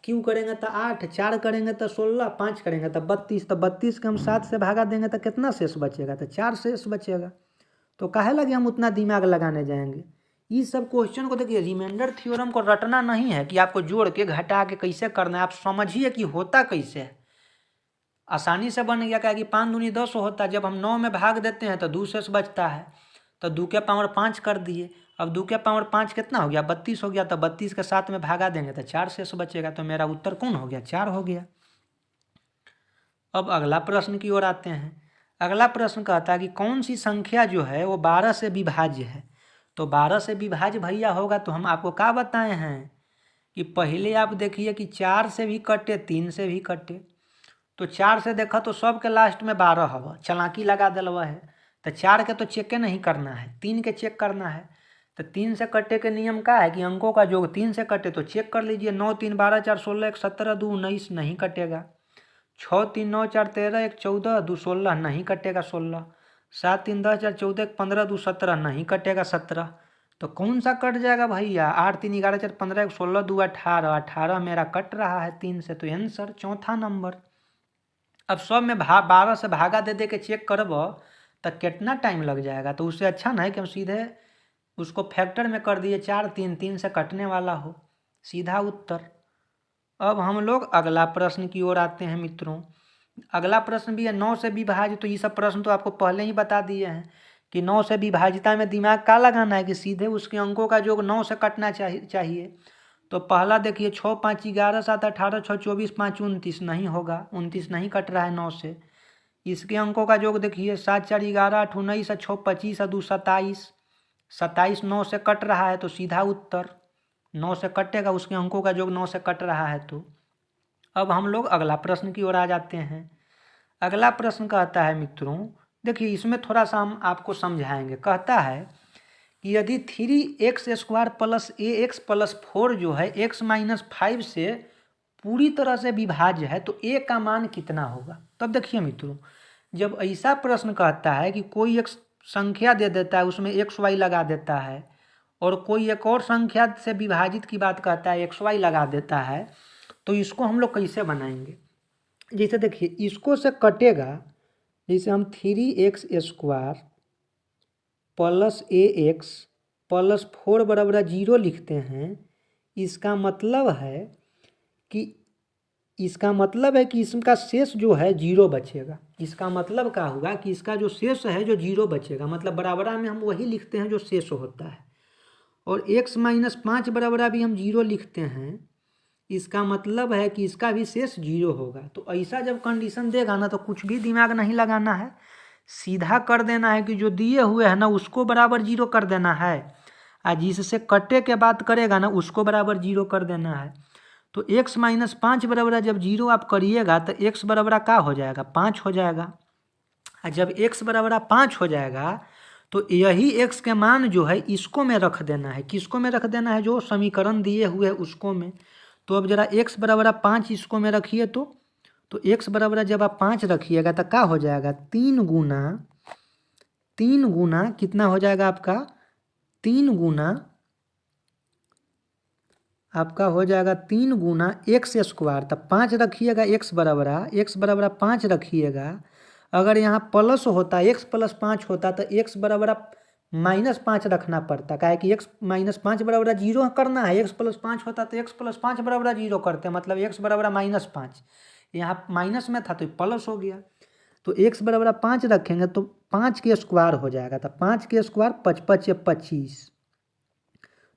क्यों करेंगे तो 8, 4 करेंगे तो 16, 5 करेंगे तो 32। तो 32 के हम 7 से भागा देंगे तो कितना शेष बचेगा, तो 4 शेष बचेगा। तो काहे लगे हम उतना दिमाग लगाने जाएंगे। इस सब क्वेश्चन को देखिए, रिमाइंडर थ्योरम को रटना नहीं है कि आपको जोड़ के घटा के कैसे करना है, आप समझिए कि होता कैसे है। आसानी से बन गया, क्या कि 5 दूनी 10 होता है, जब हम 9 में भाग देते हैं तो 2 शेष बचता है, तो 2 के पावर 5 कर दिए। अब 2 के पावर 5 कितना हो गया, 32 हो गया, तो 32 के 7 में भागा देंगे तो 4 शेष बचेगा। तो मेरा उत्तर कौन हो गया, 4 हो गया। अब अगला प्रश्न की ओर आते हैं। अगला प्रश्न कहता है कि कौन सी संख्या जो है वो 12 से विभाज्य है। तो 12 से विभाज्य भैया होगा तो हम आपको क्या बताए हैं कि पहले आप देखिए कि 4 से भी कटे, 3 से भी कटे। तो 4 से देखा तो सब के लास्ट में 12 हवा, चालाकी लगा दिलवा है। तो 4 के तो चेक नहीं करना है, 3 के चेक करना है। तो 3 से कटे के नियम क्या है कि अंकों का योग 3 से कटे तो चेक कर लीजिए। 9 3 12 4 16 1 17 2 19 नहीं कटेगा। 6 3 9 4 13 1 14 2 16 नहीं कटेगा 16। 7 3 10 4 14 1 15 2 17 नहीं कटेगा 17। तो कौन सा कट जाएगा भैया, 8 3 11 4 15 1 16 2 18, 18 मेरा कट रहा है 3 से। तो आंसर चौथा नंबर। अब सब में 12 से भागा दे के चेक करब तो कितना टाइम लग जाएगा। तो उससे अच्छा ना है कि हम सीधे उसको फैक्टर में कर दिए, 4 3 3 से कटने वाला हो, सीधा उत्तर। अब हम लोग अगला प्रश्न की ओर आते हैं मित्रों। अगला प्रश्न भी है 9 से विभाज्य। तो ये सब प्रश्न तो आपको पहले ही बता दिए हैं कि 9 से विभाज्यता में दिमाग का लगाना है कि सीधे उसके अंकों का योग 9 से कटना चाहिए। तो पहला देखिए 6 5 11 7 18 6 24 5 29 नहीं होगा, 29 नहीं कट रहा है 9 से। इसके अंकों का योग देखिए 7 4 11 8 19 6 25 2 27, 27 9 से कट रहा है तो सीधा उत्तर 9 से कटेगा, उसके अंकों का योग 9 से कट रहा है। तो अब हम लोग अगला प्रश्न की ओर आ जाते हैं। अगला प्रश्न कहता है मित्रों, देखिए इसमें थोड़ा सा हम आपको समझाएंगे। कहता है कि यदि 3x² प्लस ax प्लस 4 जो है x माइनस 5 से पूरी तरह से विभाज्य है तो a का मान कितना होगा। तब देखिए मित्रों, जब ऐसा प्रश्न कहता है कि कोई एक संख्या दे देता है, उसमें xy लगा देता है, और कोई एक और संख्या से विभाजित की बात कहता है xy लगा देता है, तो इसको हम लोग कैसे बनाएंगे। जैसे देखिए इसको से कटेगा, जैसे हम 3x² प्लस ax प्लस 4 बराबर 0 लिखते हैं। इसका मतलब है कि इसका शेष जो है 0 बचेगा। इसका मतलब क्या होगा कि इसका जो शेष है जो 0 बचेगा, मतलब बराबरा में हम वही लिखते हैं जो शेष होता है। और x माइनस 5 बराबरा भी हम 0 लिखते हैं, इसका मतलब है कि इसका भी शेष 0 होगा। तो ऐसा जब कंडीशन देगा ना तो कुछ भी दिमाग नहीं लगाना है, सीधा कर देना है कि जो दिए हुए है ना उसको बराबर 0 कर देना है, और जिससे कटे के बात करेगा ना उसको बराबर 0 कर देना है। तो x माइनस 5 बराबर जब 0 आप करिएगा तो x बराबर क्या हो जाएगा, 5 हो जाएगा। और जब x बराबर 5 हो जाएगा तो यही x के मान जो है इसको में रख देना है। किसको में रख देना है, जो समीकरण दिए हुए है उसको में। तो अब जरा x बराबर 5 इसको में रखिए, तो x बराबर जब आप 5 रखिएगा तो क्या हो जाएगा, 3 गुना कितना हो जाएगा आपका, 3 गुना आपका हो जाएगा 3 गुना x²। तब 5 रखिएगा x बराबर 5 रखिएगा। अगर यहाँ प्लस होता x प्लस 5 होता तो x बराबर -5 रखना पड़ता, काहे कि x -5 बराबर 0 करना है। x + 5 होता तो x + 5 बराबर 0 करते, मतलब x बराबर -5। यहाँ माइनस में था तो प्लस हो गया, तो x बराबर 5 रखेंगे तो 5 के स्क्वायर हो जाएगा, तो 5 के स्क्वायर 5 5 25,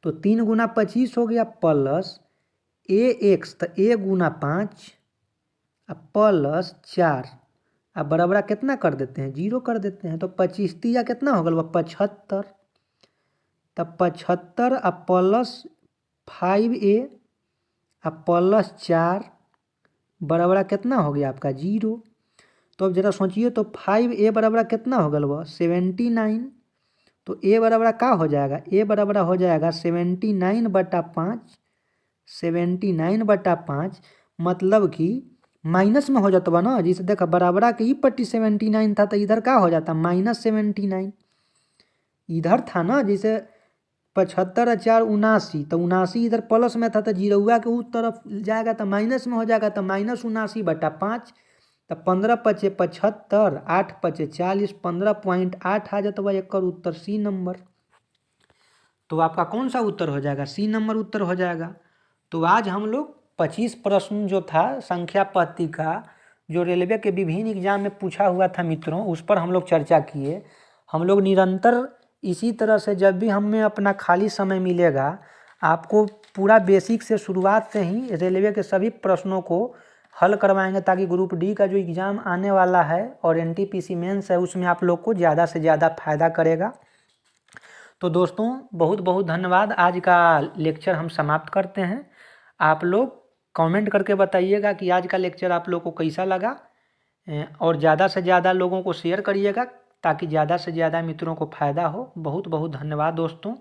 तो 3 गुना 25 हो गया, प्लस ax, तो a गुना 5 प्लस 4, अब बराबर कितना कर देते हैं, 0 कर देते हैं, तो 25 तिया कितना हो गया, 75, तब 75 प्लस 5a प्लस 4 बराबर कितना हो गया आपका 0। तो अब जरा सोचिए, तो 5a बराबर कितना हो गया 79, तो a बराबर क्या हो जाएगा, a बराबर हो जाएगा 79/5, 79/5, मतलब कि माइनस में हो जाता ना, जिसे देखा बराबर के ई पट्टी 79 था, तो इधर क्या हो जाता -79, इधर था ना, जैसे 75 और 4 79, तो 79 इधर प्लस में था, तो जीरोवा के उस तरफ जाएगा तो माइनस में हो जाएगा, तो -79/5, तो 15 × 5 = 75, 8 × 5 = 40, 15.8 आ जाता है एक उत्तर सी नंबर। तो आपका कौन सा उत्तर हो जाएगा, सी नंबर उत्तर हो जाएगा। तो आज हम लोग 25 प्रश्न जो था संख्या पद्धति का, जो रेलवे के विभिन्न एग्जाम में पूछा हुआ था मित्रों, उस पर हम लोग चर्चा किए। हम लोग निरंतर इसी तरह से जब भी हमें अपना खाली समय मिलेगा, आपको पूरा बेसिक से शुरुआत से ही रेलवे के सभी प्रश्नों को हल करवाएंगे, ताकि ग्रुप डी का जो एग्ज़ाम आने वाला है और NTPC मेंस है, उसमें आप लोग को ज़्यादा से ज़्यादा फायदा करेगा। तो दोस्तों बहुत बहुत धन्यवाद, आज का लेक्चर हम समाप्त करते हैं। आप लोग कमेंट करके बताइएगा कि आज का लेक्चर आप लोग को कैसा लगा, और ज़्यादा से ज़्यादा लोगों को शेयर करिएगा, ताकि ज़्यादा से ज़्यादा मित्रों को फ़ायदा हो। बहुत बहुत धन्यवाद दोस्तों।